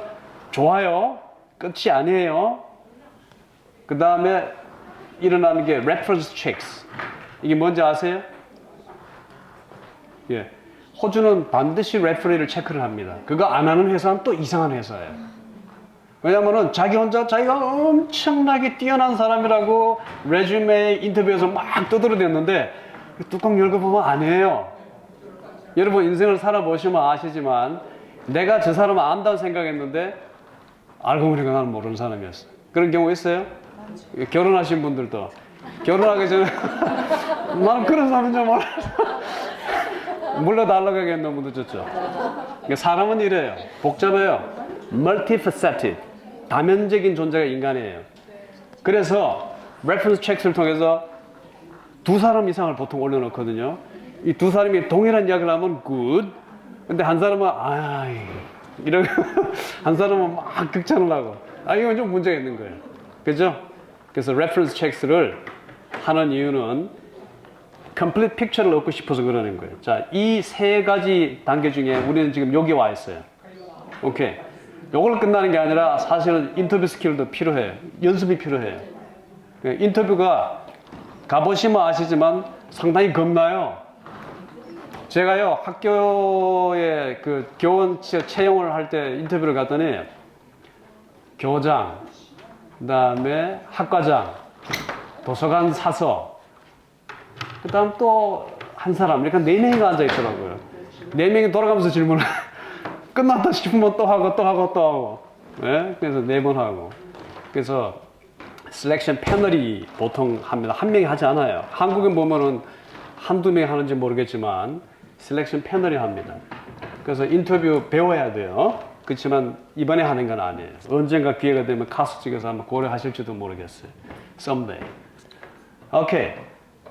좋아요. 끝이 아니에요. 그 다음에 일어나는 게 reference checks. 이게 뭔지 아세요? 예. 호주는 반드시 레퍼리를 체크를 합니다. 그거 안 하는 회사는 또 이상한 회사예요. 왜냐면은 자기 혼자 자기가 엄청나게 뛰어난 사람이라고 레주메 인터뷰에서 막 떠들어댔는데 뚜껑 열고 보면 아니에요. 여러분 인생을 살아보시면 아시지만 내가 저 사람을 안다고 생각했는데 알고 보니까 나는 모르는 사람이었어. 그런 경우 있어요? 결혼하신 분들도 결혼하기 전에 나는 그런 사람인 줄 몰라서 물러달라고 하기엔 너무 늦었죠. 사람은 이래요. 복잡해요. multifaceted. 다면적인 존재가 인간이에요. 그래서 reference checks를 통해서 두 사람 이상을 보통 올려놓거든요. 이 두 사람이 동일한 이야기를 하면 good. 근데 한 사람은 이런 한 사람은 막 극찬을 하고 이건 좀 문제가 있는 거예요. 그죠? 그래서 reference checks를 하는 이유는 complete picture를 얻고 싶어서 그러는 거예요. 자, 이 세 가지 단계 중에 우리는 지금 여기 와 있어요. 오케이. 요걸 끝나는 게 아니라 사실은 인터뷰 스킬도 필요해요. 연습이 필요해요. 인터뷰가 가보시면 아시지만 상당히 겁나요. 제가요, 학교에 그 교원 채용을 할 때 인터뷰를 갔더니 교장, 그 다음에 학과장, 도서관 사서, 그 다음 또 한 사람, 이렇게 4명이가 앉아 있더라고요. 4명이 돌아가면서 질문을 끝났다 싶으면 또 하고. 네? 그래서 4번 하고. 그래서 셀렉션 패널이 보통 합니다. 한 명이 하지 않아요. 한국에 보면은 한두 명이 하는지 모르겠지만 셀렉션 패널이 합니다. 그래서 인터뷰 배워야 돼요. 그렇지만 이번에 하는 건 아니에요. 언젠가 기회가 되면 카스 측에서 한번 고려하실지도 모르겠어요. someday. 오케이.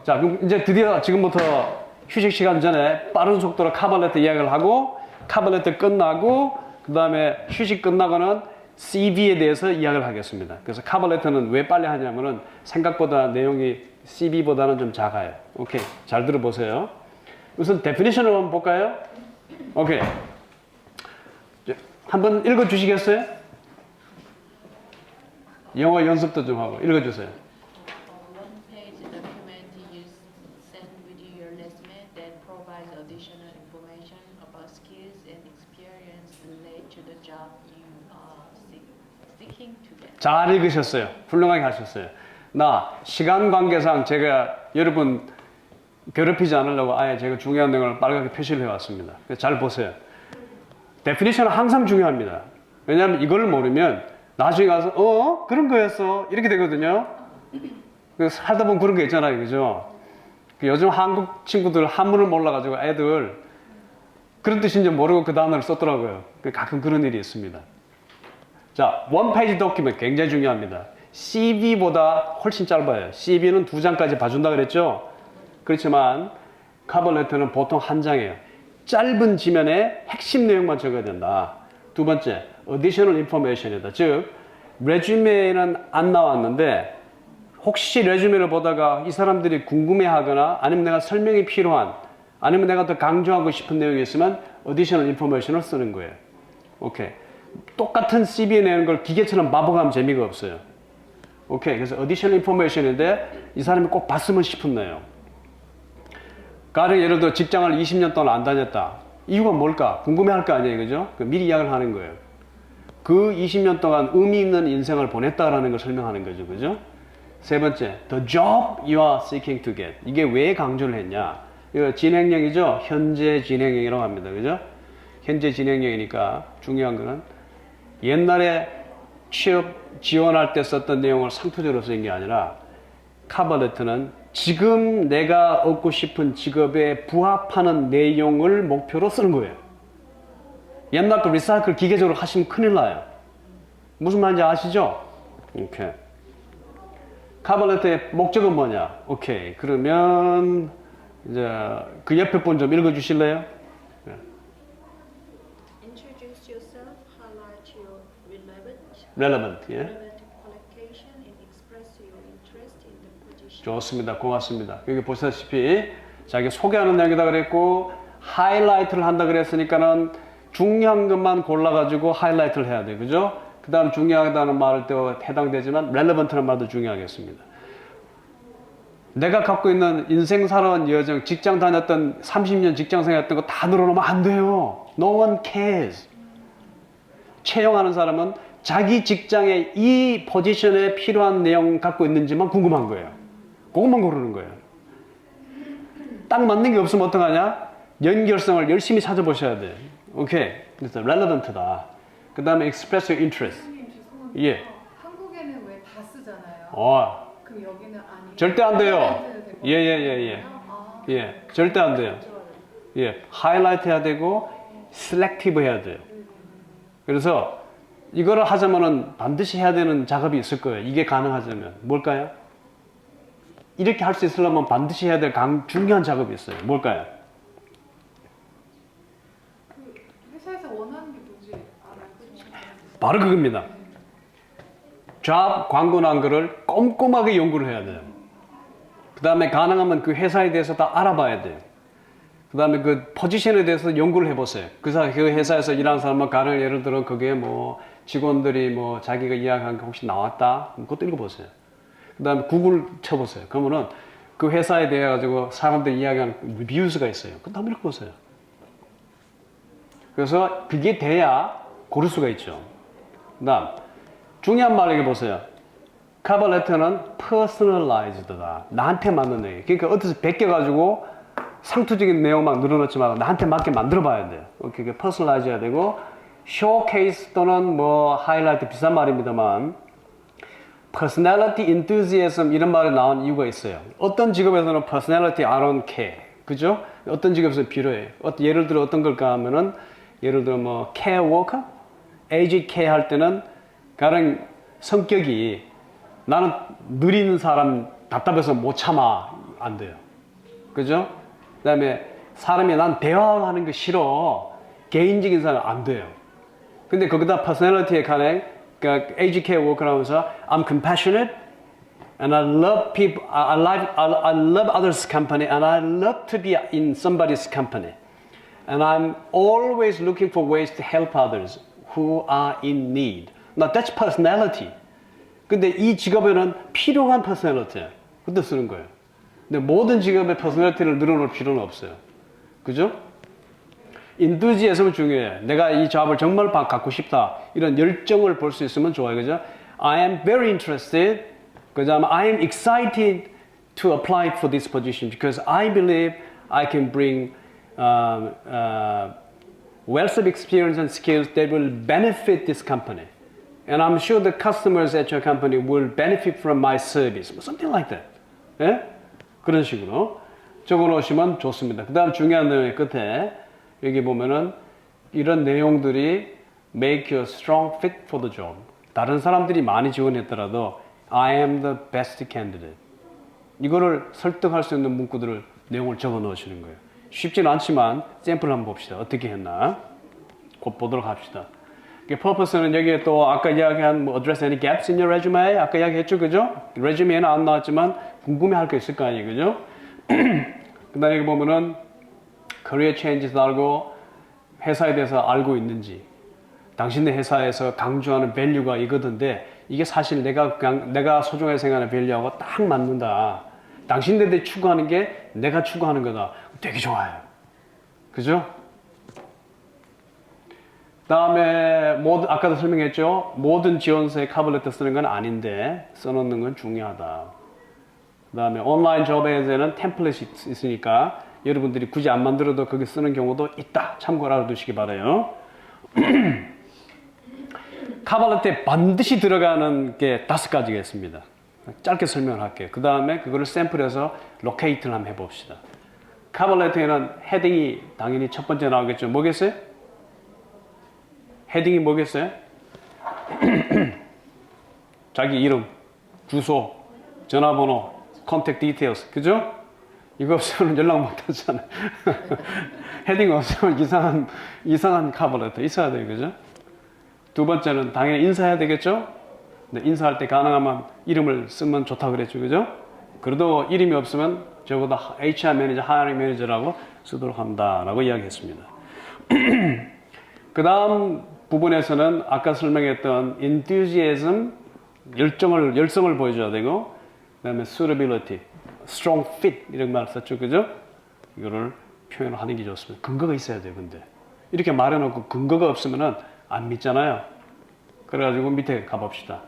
자, 그럼 이제 드디어 지금부터 휴식 시간 전에 빠른 속도로 카버레터 이야기를 하고 카버레터 끝나고 그 다음에 휴식 끝나고는 CV에 대해서 이야기를 하겠습니다. 그래서 커버 레터는 왜 빨리 하냐면은 생각보다 내용이 CV보다는 좀 작아요. 오케이. 잘 들어보세요. 우선 데피니션을 한번 볼까요? 오케이. 한번 읽어 주시겠어요? 영어 연습도 좀 하고 읽어 주세요.
One-page document is sent with your resume that provides additional information about skills and experience related to the job you are seeking to get.
잘 읽으셨어요. 훌륭하게 하셨어요. 나 시간 관계상 제가 여러분 괴롭히지 않으려고 아예 제가 중요한 내용을 빨갛게 표시를 해왔습니다. 잘 보세요. 데피니션은 항상 중요합니다. 왜냐하면 이걸 모르면 나중에 가서 그런 거였어 이렇게 되거든요. 그래서 살다 보면 그런 게 있잖아요, 그죠? 요즘 한국 친구들 한문을 몰라가지고 애들 그런 뜻인지 모르고 그 단어를 썼더라고요. 가끔 그런 일이 있습니다. 자, 원페이지 도큐ment 굉장히 중요합니다. CV보다 훨씬 짧아요. CV는 2장까지 봐준다 그랬죠? 그렇지만 커버 레터는 보통 1장이에요. 짧은 지면에 핵심 내용만 적어야 된다. 두 번째, additional information이다. 즉, 레주메는 안 나왔는데 혹시 레주메를 보다가 이 사람들이 궁금해하거나 아니면 내가 설명이 필요한 아니면 내가 더 강조하고 싶은 내용이 있으면 additional information을 쓰는 거예요. 오케이. 똑같은 CV에 내는 걸 기계처럼 마법하면 재미가 없어요. 오케이. 그래서 additional information인데 이 사람이 꼭 봤으면 싶은 내용. 가령 예를 들어 직장을 20년 동안 안 다녔다. 이유가 뭘까? 궁금해할 거 아니에요, 그죠? 미리 이야기를 하는 거예요. 그 20년 동안 의미 있는 인생을 보냈다라는 걸 설명하는 거죠, 그죠? 세 번째, the job you are seeking to get. 이게 왜 강조를 했냐? 이거 진행형이죠? 현재 진행형이라고 합니다, 그죠? 현재 진행형이니까 중요한 거는 옛날에 취업 지원할 때 썼던 내용을 상투적으로 쓴 게 아니라 커버레터는 지금 내가 얻고 싶은 직업에 부합하는 내용을 목표로 쓰는 거예요. 옛날 거 리사이클 기계적으로 하시면 큰일 나요. 무슨 말인지 아시죠? 오케이. 커버레터의 목적은 뭐냐? 오케이. 그러면 이제 그 옆에 분 좀 읽어 주실래요?
Introduce yourself, highlight your
relevant, 예.
relevant qualification and express your interest in the position.
좋습니다. 고맙습니다. 여기 보시다시피 자기 소개하는 내용이다 그랬고 하이라이트를 한다 그랬으니까는 중요한 것만 골라가지고 하이라이트를 해야 돼요. 그죠? 그 다음 중요하다는 말을 또 해당되지만 relevant라는 말도 중요하겠습니다. 내가 갖고 있는 인생 살아온 여정, 직장 다녔던 30년 직장 생활했던 거 다 늘어놓으면 안 돼요. No one cares. 채용하는 사람은 자기 직장에 이 포지션에 필요한 내용 갖고 있는지만 궁금한 거예요. 그것만 고르는 거예요. 딱 맞는 게 없으면 어떡하냐? 연결성을 열심히 찾아보셔야 돼. 오케이. 그래서 relevant다. 그 다음에 express your interest.
선생님 죄송한데
예.
한국에는 왜 다 쓰잖아요. 그럼 여기는 아니.
절대 안 돼요.
하이라이트 되고.
예.
아,
예. 절대 안 돼요. 예. 하이라이트 해야 되고, 셀렉티브 해야 돼요. 그래서 이거를 하자면은 반드시 해야 되는 작업이 있을 거예요. 이게 가능하자면. 뭘까요? 이렇게 할 수 있으려면 반드시 해야 될 중요한 작업이 있어요. 뭘까요?
그 회사에서 원하는 게 뭔지 알아요.
바로 그겁니다. 잡 광고 난 거를 꼼꼼하게 연구를 해야 돼요. 그 다음에 가능하면 그 회사에 대해서 다 알아봐야 돼요. 그 다음에 그 포지션에 대해서 연구를 해보세요. 그 회사에서 일하는 사람은 가령 예를 들어 그게 뭐 직원들이 뭐 자기가 이야기한 게 혹시 나왔다? 그것도 읽어보세요. 그 다음에 구글 쳐보세요. 그러면은 그 회사에 대해 가지고 사람들이 이야기하는 리뷰스가 있어요. 그것도 한번 읽어보세요. 그래서 그게 돼야 고를 수가 있죠. 그 다음 중요한 말 읽어보세요. 커버 레터는 personalized다. 나한테 맞는 내용. 그러니까 어디서 베껴가지고 상투적인 내용 막 늘어놓지 말고 나한테 맞게 만들어 봐야 돼요. 그게 personalize 해야 되고 showcase 또는 뭐 highlight 비싼 말입니다만 personality enthusiasm 이런 말이 나온 이유가 있어요. 어떤 직업에서는 personality I don't care. 그죠? 어떤 직업에서는 필요해요. 예를 들어 어떤 걸까 하면은 예를 들어 뭐 care worker, aged care 할 때는 가령 성격이 나는 느리는 사람 답답해서 못 참아 안 돼요. 그죠? 그 다음에 사람이 난 대화하는 거 싫어. 개인적인 사람 안 돼요. 근데 거기다 퍼스널리티에 관해 그러니까 AGK 워크를 하면서 I'm compassionate and I love people. I love others' company and I love to be in somebody's company. And I'm always looking for ways to help others who are in need. Now that's personality. 근데 이 직업에는 필요한 퍼스널리티예요. 그때 쓰는 거예요. 근데 모든 직업의 퍼스널리티를 늘어놓을 필요는 없어요. 그죠? 인두지에서는 중요해요. 내가 이 잡을 정말 갖고 싶다. 이런 열정을 볼 수 있으면 좋아요. 그죠? I am very interested. 그 다음에 I am excited to apply for this position because I believe I can bring wealth of experience and skills that will benefit this company. And I'm sure the customers at your company will benefit from my service. Something like that. 예? 그런 식으로 적어 놓으시면 좋습니다. 그 다음 중요한 내용의 끝에 여기 보면은 이런 내용들이 make you a strong fit for the job. 다른 사람들이 많이 지원했더라도 I am the best candidate. 이거를 설득할 수 있는 문구들을 내용을 적어 넣으시는 거예요. 쉽지는 않지만 샘플 한번 봅시다. 어떻게 했나? 곧 보도록 합시다. purpose는 여기에 또 아까 이야기한 뭐 address any gaps in your resume 아까 이야기했죠, 그죠? resume에는 안 나왔지만 궁금해할 거 있을 거 아니에요, 그죠? 그다음에 여기 보면은 career changes 알고 회사에 대해서 알고 있는지, 당신네 회사에서 강조하는 value가 이거던데 이게 사실 내가 소중하게 생각하는 value하고 딱 맞는다. 당신네들이 추구하는 게 내가 추구하는 거다. 되게 좋아요, 그죠? 다음에 아까도 설명했죠. 모든 지원서에 커버레터 쓰는 건 아닌데 써놓는 건 중요하다. 그 다음에 온라인 조업에는 템플릿이 있으니까 여러분들이 굳이 안 만들어도 거기 쓰는 경우도 있다. 참고를 알아두시기 바라요. 커버레터에 반드시 들어가는 게 5가지가 있습니다. 짧게 설명을 할게요. 그 다음에 그거를 샘플해서 로케이트를 한번 해봅시다. 커버레터에는 헤딩이 당연히 첫 번째 나오겠죠. 뭐겠어요? 헤딩이 뭐겠어요? 자기 이름, 주소, 전화번호, contact details, 그죠? 이거 없으면 연락 못 하잖아요. 헤딩 없으면 이상한 커버레터 있어야 돼요, 그죠? 두 번째는 당연히 인사해야 되겠죠? 근데 인사할 때 가능하면 이름을 쓰면 좋다고 그랬죠, 그죠? 그래도 이름이 없으면 적어도 HR 매니저, 하이어링 매니저라고 쓰도록 한다라고 이야기했습니다. 그 다음 부분에서는 아까 설명했던 enthusiasm, 열성을 보여줘야 되고, 그 다음에 suitability, strong fit 이런 말 썼죠, 그죠? 이거를 표현을 하는 게 좋습니다. 근거가 있어야 돼요, 근데. 이렇게 말해놓고 근거가 없으면은 안 믿잖아요. 그래가지고 밑에 가봅시다.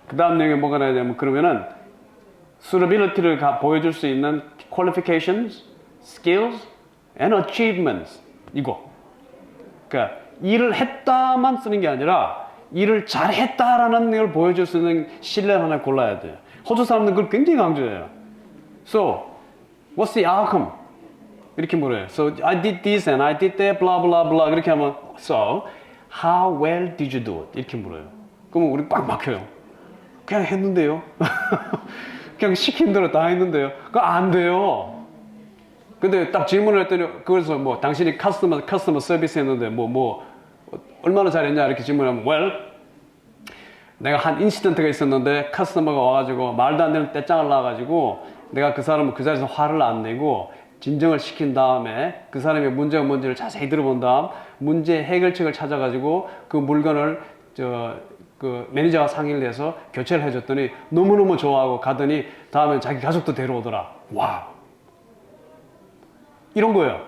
그 다음 내용에 뭐가 나야 되냐면, 그러면은 suitability를 보여줄 수 있는 qualifications, skills, and achievements. 이거. 그러니까 일을 했다만 쓰는 게 아니라 일을 잘했다라는 걸 보여줄 수 있는 신뢰를 하나 골라야 돼요. 호주 사람들은 그걸 굉장히 강조해요. So, what's the outcome? 이렇게 물어요. So, I did this and I did that, blah, blah, blah. 이렇게 하면, so, how well did you do it? 이렇게 물어요. 그러면 우리 꽉 막혀요. 그냥 했는데요. 그냥 시킨 대로 다 했는데요. 그거 안 돼요. 근데 딱 질문을 했더니, 그래서 뭐, 당신이 커스터머 서비스 했는데, 얼마나 잘했냐, 이렇게 질문하면, well, 내가 한 인시던트가 있었는데, 커스터머가 와가지고, 말도 안 되는 떼짱을 놔가지고, 내가 그 사람을 그 자리에서 화를 안 내고, 진정을 시킨 다음에, 그 사람의 문제가 뭔지를 자세히 들어본 다음, 문제 해결책을 찾아가지고, 그 물건을, 그 매니저와 상의를 해서 교체를 해줬더니, 너무너무 좋아하고 가더니, 다음에 자기 가족도 데려오더라. 와. 이런 거예요.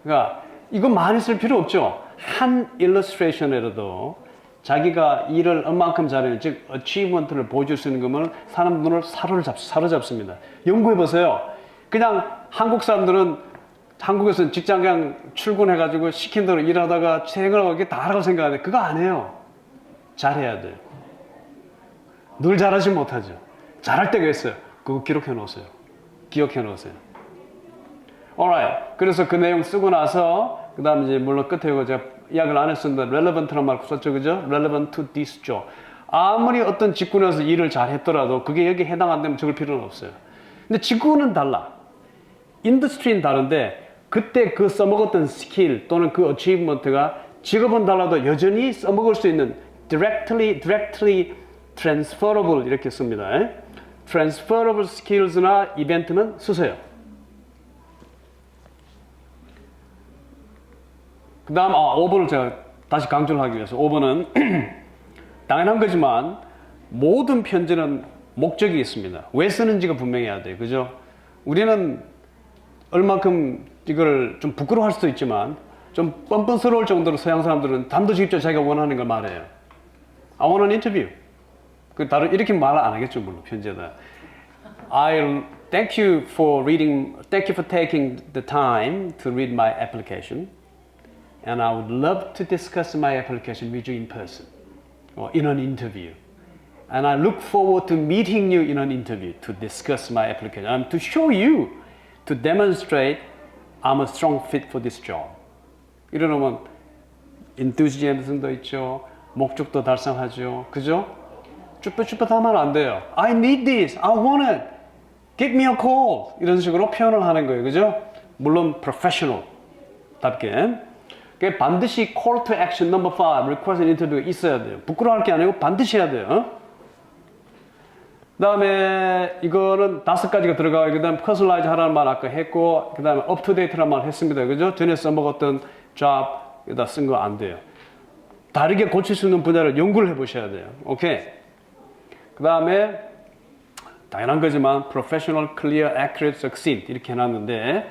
그러니까 이거 많이 쓸 필요 없죠. 한 일러스트레이션이라도 자기가 일을 얼만큼 잘했는지, 즉 achievement를 보여줄 수 있는 거면 사람 눈을 사로잡습니다. 연구해 보세요. 그냥 한국 사람들은 한국에서는 직장 그냥 출근해가지고 시킨 대로 일하다가 생활하고 이게 다 하라고 생각하는데 그거 안 해요. 잘해야 돼요. 늘 잘하지 못하죠. 잘할 때가 있어요. 그거 기록해 놓으세요. 기억해 놓으세요. alright. 그래서 그 내용 쓰고 나서 그 다음에 이제 물론 끝에 이거 제가 이야기를 안 했습니다. relevant라는 말 썼죠, 그죠? relevant to this job. 아무리 어떤 직군에서 일을 잘 했더라도 그게 여기에 해당 안 되면 적을 필요는 없어요. 근데 직군은 달라. 인더스트리는 다른데 그때 그 써먹었던 스킬 또는 그 achievement가 직업은 달라도 여전히 써먹을 수 있는 directly transferable 이렇게 씁니다. transferable skills나 이벤트는 쓰세요. 그 다음 5번을 제가 다시 강조를 하기 위해서 5번은 당연한 거지만 모든 편지는 목적이 있습니다. 왜 쓰는지가 분명해야 돼요. 그죠? 우리는 얼만큼 이걸 좀 부끄러워할 수도 있지만 좀 뻔뻔스러울 정도로 서양 사람들은 단도직입적으로 자기가 원하는 걸 말해요. I want an interview. 그 다른 이렇게 말 안 하겠죠, 물론 편지에다. Thank you for taking the time to read my application, and I would love to discuss my application with you in person or in an interview. And I look forward to meeting you in an interview to discuss my application and to show you, to demonstrate I'm a strong fit for this job. 이러면 enthusiasm도 있죠. 목적도 달성하죠. 그죠? 쭈뼛쭈뼛하면 안 돼요. I need this. I want it. Give me a call. 이런 식으로 표현을 하는 거예요. 그죠? 물론 professional답게. 그러니까 반드시 call to action number 5, request an interview가 있어야 돼요. 부끄러워할 게 아니고 반드시 해야 돼요. 그 다음에 이거는 5가지가 들어가요. 그 다음에 personalize 하라는 말 아까 했고, 그 다음에 up to date라는 말 했습니다. 그죠? 전에 써먹었던 job에다 쓴 거 안 돼요. 다르게 고칠 수 있는 분야를 연구를 해보셔야 돼요. 오케이. 그 다음에 당연한 거지만 professional, clear, accurate, succinct 이렇게 해놨는데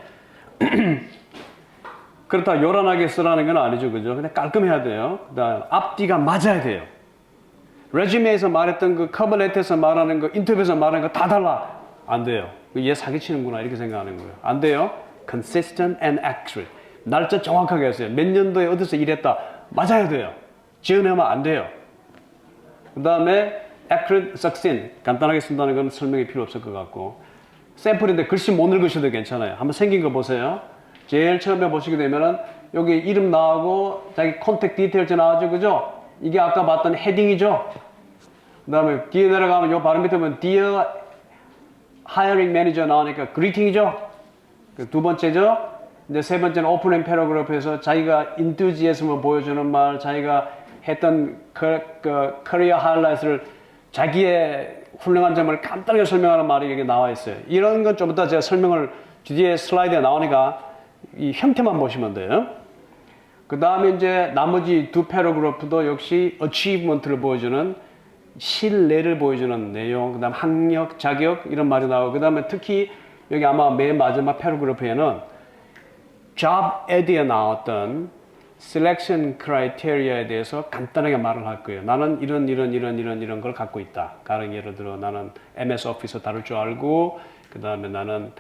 그렇다 요란하게 쓰라는 건 아니죠. 그죠? 근데 깔끔해야 돼요. 그 다음 앞뒤가 맞아야 돼요. 레주메에서 말했던 그 커버레터에서 말하는 거, 인터뷰에서 말하는 거 다 달라. 안 돼요. 얘 사기치는구나 이렇게 생각하는 거예요. 안 돼요. consistent and accurate. 날짜 정확하게 했어요. 몇 년도에 어디서 일했다. 맞아야 돼요. 지어내면 안 돼요. 그 다음에 accurate, succinct. 간단하게 쓴다는 건 설명이 필요 없을 것 같고 샘플인데 글씨 못 읽으셔도 괜찮아요. 한번 생긴 거 보세요. 제일 처음에 보시게 되면은 여기 이름 나오고 자기 컨택 디테일즈 나오죠. 그죠? 이게 아까 봤던 헤딩이죠. 그 다음에 뒤에 내려가면 요 발음 밑에 보면 Dear Hiring Manager 나오니까 greeting이죠. 두 번째죠. 이제 세 번째는 open and paragraph에서 자기가 enthusiasm을 보여주는 말, 자기가 했던 career highlights를 자기의 훌륭한 점을 간단하게 설명하는 말이 여기 나와 있어요. 이런 건 좀 이따 제가 설명을 뒤에 슬라이드에 나오니까 이 형태만 보시면 돼요. 그 다음에 이제 나머지 두 패러그래프도 역시 achievement를 보여주는 신뢰를 보여주는 내용, 그 다음 학력, 자격 이런 말이 나오고 그 다음에 특히 여기 아마 맨 마지막 패러그래프에는 job ad에 나왔던 selection criteria에 대해서 간단하게 말을 할 거예요. 나는 이런 걸 갖고 있다. 가령 예를 들어 나는 MS 오피스 다룰 줄 알고 그 다음에 나는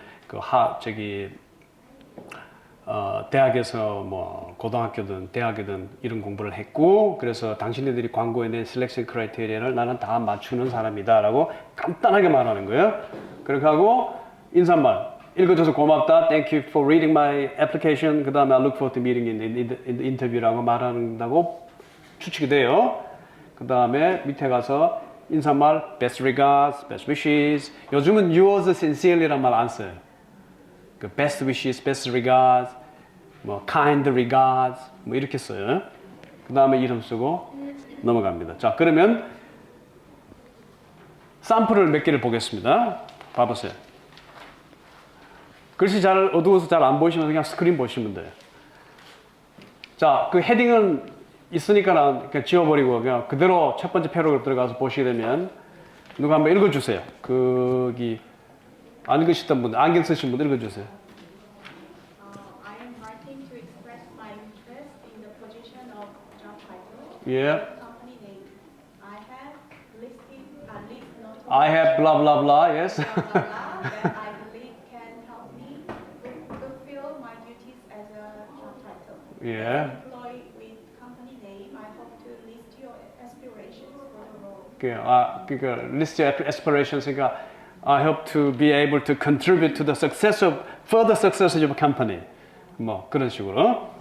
대학에서 뭐 고등학교든 대학이든 이런 공부를 했고 그래서 당신네들이 광고에 낸 셀렉션 크라이테리아를 나는 다 맞추는 사람이다 라고 간단하게 말하는 거예요. 그렇게 하고 인사말 읽어줘서 고맙다. Thank you for reading my application. 그 다음에 I look forward to meeting in the interview라고 말한다고 추측이 돼요. 그 다음에 밑에 가서 인사말 best regards, best wishes. 요즘은 yours sincerely란 말 안 써요. 그 best wishes, best regards, 뭐 kind regards, 뭐 이렇게 써요. 그 다음에 이름 쓰고 넘어갑니다. 자, 그러면 샘플을 몇 개를 보겠습니다. 봐보세요. 글씨 잘 어두워서 잘 안 보이시면 그냥 스크린 보시면 돼요. 자, 그 헤딩은 있으니까 그냥 지워버리고 그냥 그대로 첫 번째 패러그래프 들어가서 보시게 되면 누가 한번 읽어주세요. 거기 안 읽으시던 분들, 안경 쓰신 분들 읽어주세요.
I am writing to express my interest in the position of job title.
Yeah.
Company name. I have listed at least notable.
I have blah blah blah. Yes.
blah, blah, blah, that I believe can help me fulfill my duties as a job title.
Yeah.
As employee with company name, I hope to list your aspirations for the role.
그러니까 list your aspirations. 그러니까 I hope to be able to contribute to the success of further success of your company. 뭐 그런 식으로.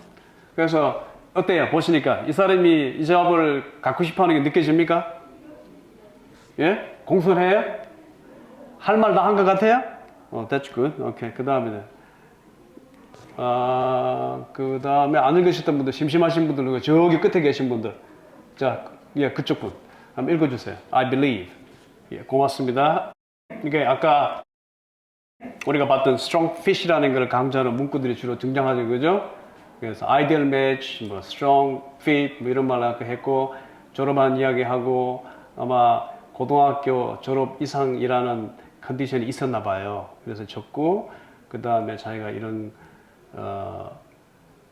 그래서 어때요? 보시니까 이 사람이 이 작업을 갖고 싶어하는 게 느껴집니까? 예? 공손해요? 할 말 다 한 것 같아요? That's good. 오케이. 그 다음에 그 다음에 안 읽으셨던 분들, 심심하신 분들, 저기 끝에 계신 분들. 자, 예, 그쪽 분. 한번 읽어주세요. I believe. 예, 고맙습니다. 이게 아까 우리가 봤던 strong fit이라는 걸 강조하는 문구들이 주로 등장하죠. 그죠? 그래서 ideal match, 뭐 strong fit, 뭐 이런 말 아까 했고, 졸업한 이야기하고, 아마 고등학교 졸업 이상이라는 컨디션이 있었나 봐요. 그래서 적고, 그 다음에 자기가 이런,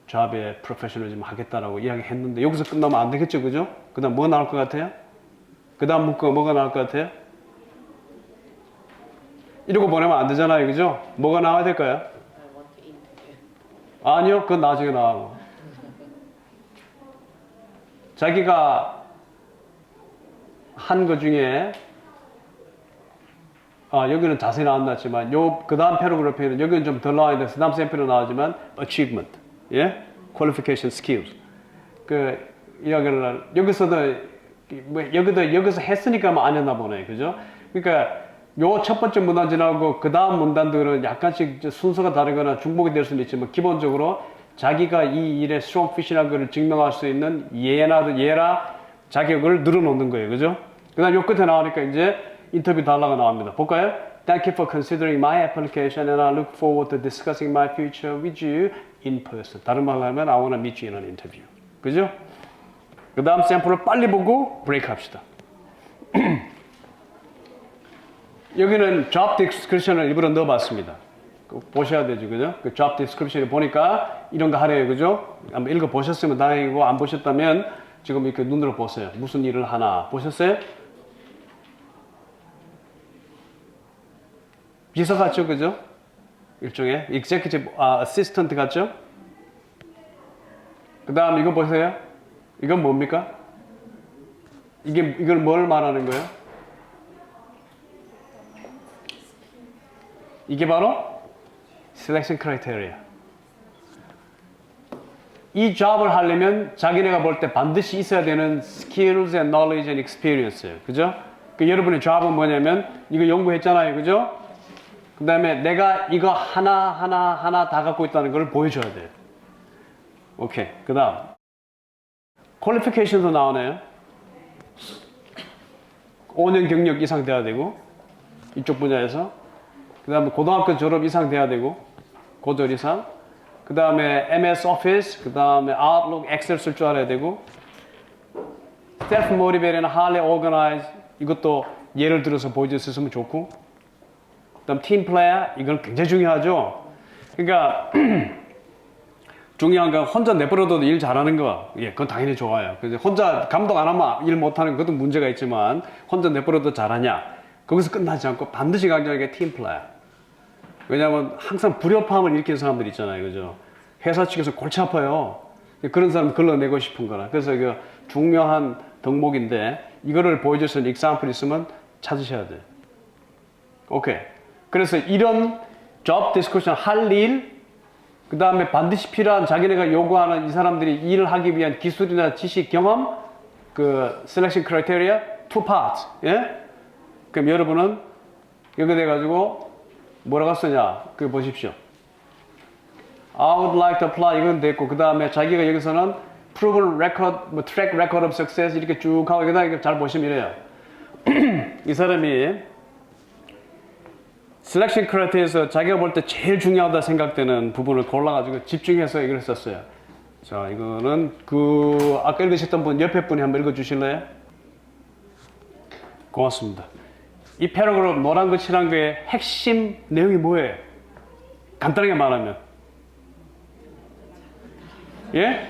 잡에 프로페셔널리즘 하겠다라고 이야기했는데, 여기서 끝나면 안 되겠죠. 그죠? 그 다음 뭐 나올 것 같아요? 그 다음 문구가 뭐가 나올 것 같아요? 이러고 보내면 안 되잖아요. 그죠? 뭐가 나와야 될까요? 아니요. 그건 나중에 나오고. 자기가 한 거 중에 여기는 자세히 안 나왔지만 그 다음 패러그래프에는 여기는 좀 덜 나와 있는데 그 다음 샘플은 나오지만 achievement, 예? qualification skills. 그 이야기를 여기서 했으니까 뭐 안 했나 보네. 그죠? 그러니까 요 첫 번째 문단 지나고 그 다음 문단들은 약간씩 순서가 다르거나 중복이 될 수는 있지만 기본적으로 자기가 이 일에 strong fit이라는 것을 증명할 수 있는 예나 자격을 늘어놓는 거예요. 그죠? 그 다음 요 끝에 나오니까 이제 인터뷰 달라고 나옵니다. 볼까요? Thank you for considering my application and I look forward to discussing my future with you in person. 다른 말로 하면 I want to meet you in an interview. 그죠? 그 다음 샘플을 빨리 보고 브레이크 합시다. 여기는 job description을 일부러 넣어봤습니다. 보셔야 되죠, 그죠? 그 job description을 보니까 이런 거 하래요, 그죠? 한번 읽어보셨으면 다행이고, 안 보셨다면 지금 이렇게 눈으로 보세요. 무슨 일을 하나. 보셨어요? 비서 같죠, 그죠? 일종의 executive assistant 같죠? 그 다음 이거 보세요. 이건 뭡니까? 이걸 뭘 말하는 거예요? 이게 바로 selection criteria. 이 job을 하려면 자기네가 볼 때 반드시 있어야 되는 skills and knowledge and experience예요. 그죠? 그 여러분의 job은 뭐냐면 이거 연구했잖아요. 그죠? 그 다음에 내가 이거 하나 다 갖고 있다는 걸 보여줘야 돼요. 오케이. 그 다음 qualifications도 나오네요. 5년 경력 이상 돼야 되고 이쪽 분야에서 그 다음에 고등학교 졸업 이상 돼야 되고 고졸 이상 그 다음에 MS Office 그 다음에 Outlook, Excel 쓸 줄 알아야 되고 Self-motivated and highly organized 이것도 예를 들어서 보여줄 수 있으면 좋고 그 다음 Team Player 이건 굉장히 중요하죠. 그러니까 중요한 건 혼자 내버려둬도 일 잘하는 거 예, 그건 당연히 좋아요. 근데 혼자 감독 안 하면 일 못하는 것도 문제가 있지만 혼자 내버려둬도 잘하냐 거기서 끝나지 않고 반드시 강조하는 게 Team Player. 왜냐하면 항상 불협화음을 일으키는 사람들 있잖아요. 그죠? 회사 측에서 골치 아파요. 그런 사람 걸러내고 싶은 거라. 그래서 그 중요한 덕목인데 이거를 보여줄 수 있는 example 있으면 찾으셔야 돼요. 오케이. 그래서 이런 job description 할 일, 그 다음에 반드시 필요한 자기네가 요구하는 이 사람들이 일을 하기 위한 기술이나 지식, 경험, 그 selection criteria, two parts. 예? 그럼 여러분은 여기 돼가지고 뭐라고 쓰냐? 그거 보십시오. I would like to apply 이건 됐고 그 다음에 자기가 여기서는 proven record, 뭐 track record of success 이렇게 쭉 하고 여기다 잘 보시면 이래요. 이 사람이 selection criteria에서 자기가 볼 때 제일 중요하다 생각되는 부분을 골라가지고 집중해서 이걸 썼어요. 자, 이거는 그 아까 읽으셨던 분 옆에 분이 한번 읽어주실래요? 고맙습니다. 이 패러그래프 노란 거 칠한 거의 핵심 내용이 뭐예요? 간단하게 말하면 예?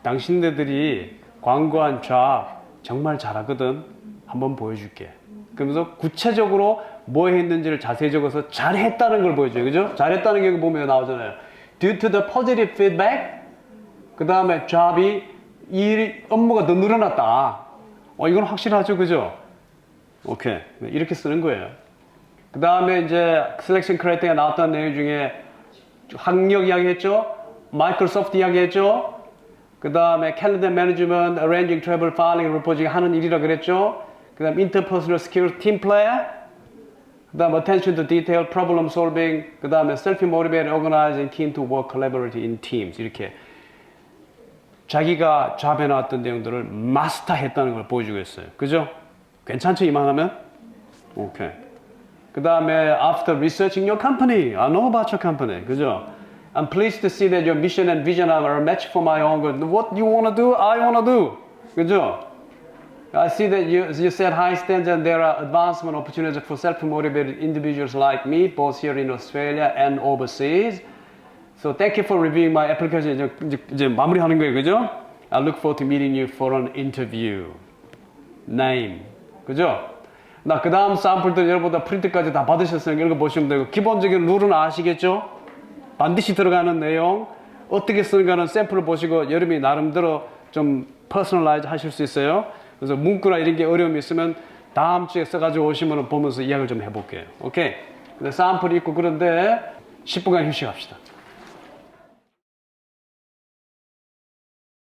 당신네들이 광고한 잡 정말 잘하거든. 한번 보여줄게. 그러면서 구체적으로 뭐 했는지를 자세히 적어서 잘했다는 걸 보여줘요. 그죠? 잘했다는 게 보면 나오잖아요. Due to the positive feedback 그 다음에 잡이 업무가 더 늘어났다. 이건 확실하죠. 그죠? 오케이. 이렇게 쓰는 거예요. 그 다음에 이제 셀렉션 크라이테리아 나왔던 내용 중에 학력 이야기 했죠? 마이크로소프트 이야기 했죠? 그 다음에 캘린더 매니지먼트, 어레인징 트래블, 파일링, 리포징 하는 일이라 그랬죠? 그 다음에 인터퍼스널 스킬, 팀 플레이어 그 그 다음 attention to detail, problem solving, 그 다음에 self-motivated, organizing, keen to work collaboratively in teams. 이렇게 자기가 잡아놨던 내용들을 마스터했다는 걸 보여주고 있어요. 그죠? 괜찮죠? 이만하면? 오케이. 그 다음에 after researching your company, I know about your company. 그죠? I'm pleased to see that your mission and vision are a match for my own good. What you want to do, I want to do. 그죠? I see that you set high standards and there are advancement opportunities for self-motivated individuals like me, both here in Australia and overseas. So thank you for reviewing my application. 이제 마무리하는 거예요, 그죠? I look forward to meeting you for an interview. Name, 그죠? 나 그 다음 샘플들 여러분들 프린트까지 다 받으셨으니까 읽어보시면 되고 기본적인 룰은 아시겠죠? 반드시 들어가는 내용 어떻게 쓰는가는 샘플을 보시고 여러분이 나름대로 좀 퍼스널라이즈 하실 수 있어요. 그래서 문구나 이런 게 어려움이 있으면 다음 주에 써가지고 오시면 보면서 이야기를 좀 해볼게요. 오케이? 근데 샘플이 있고 그런데 10분간 휴식합시다.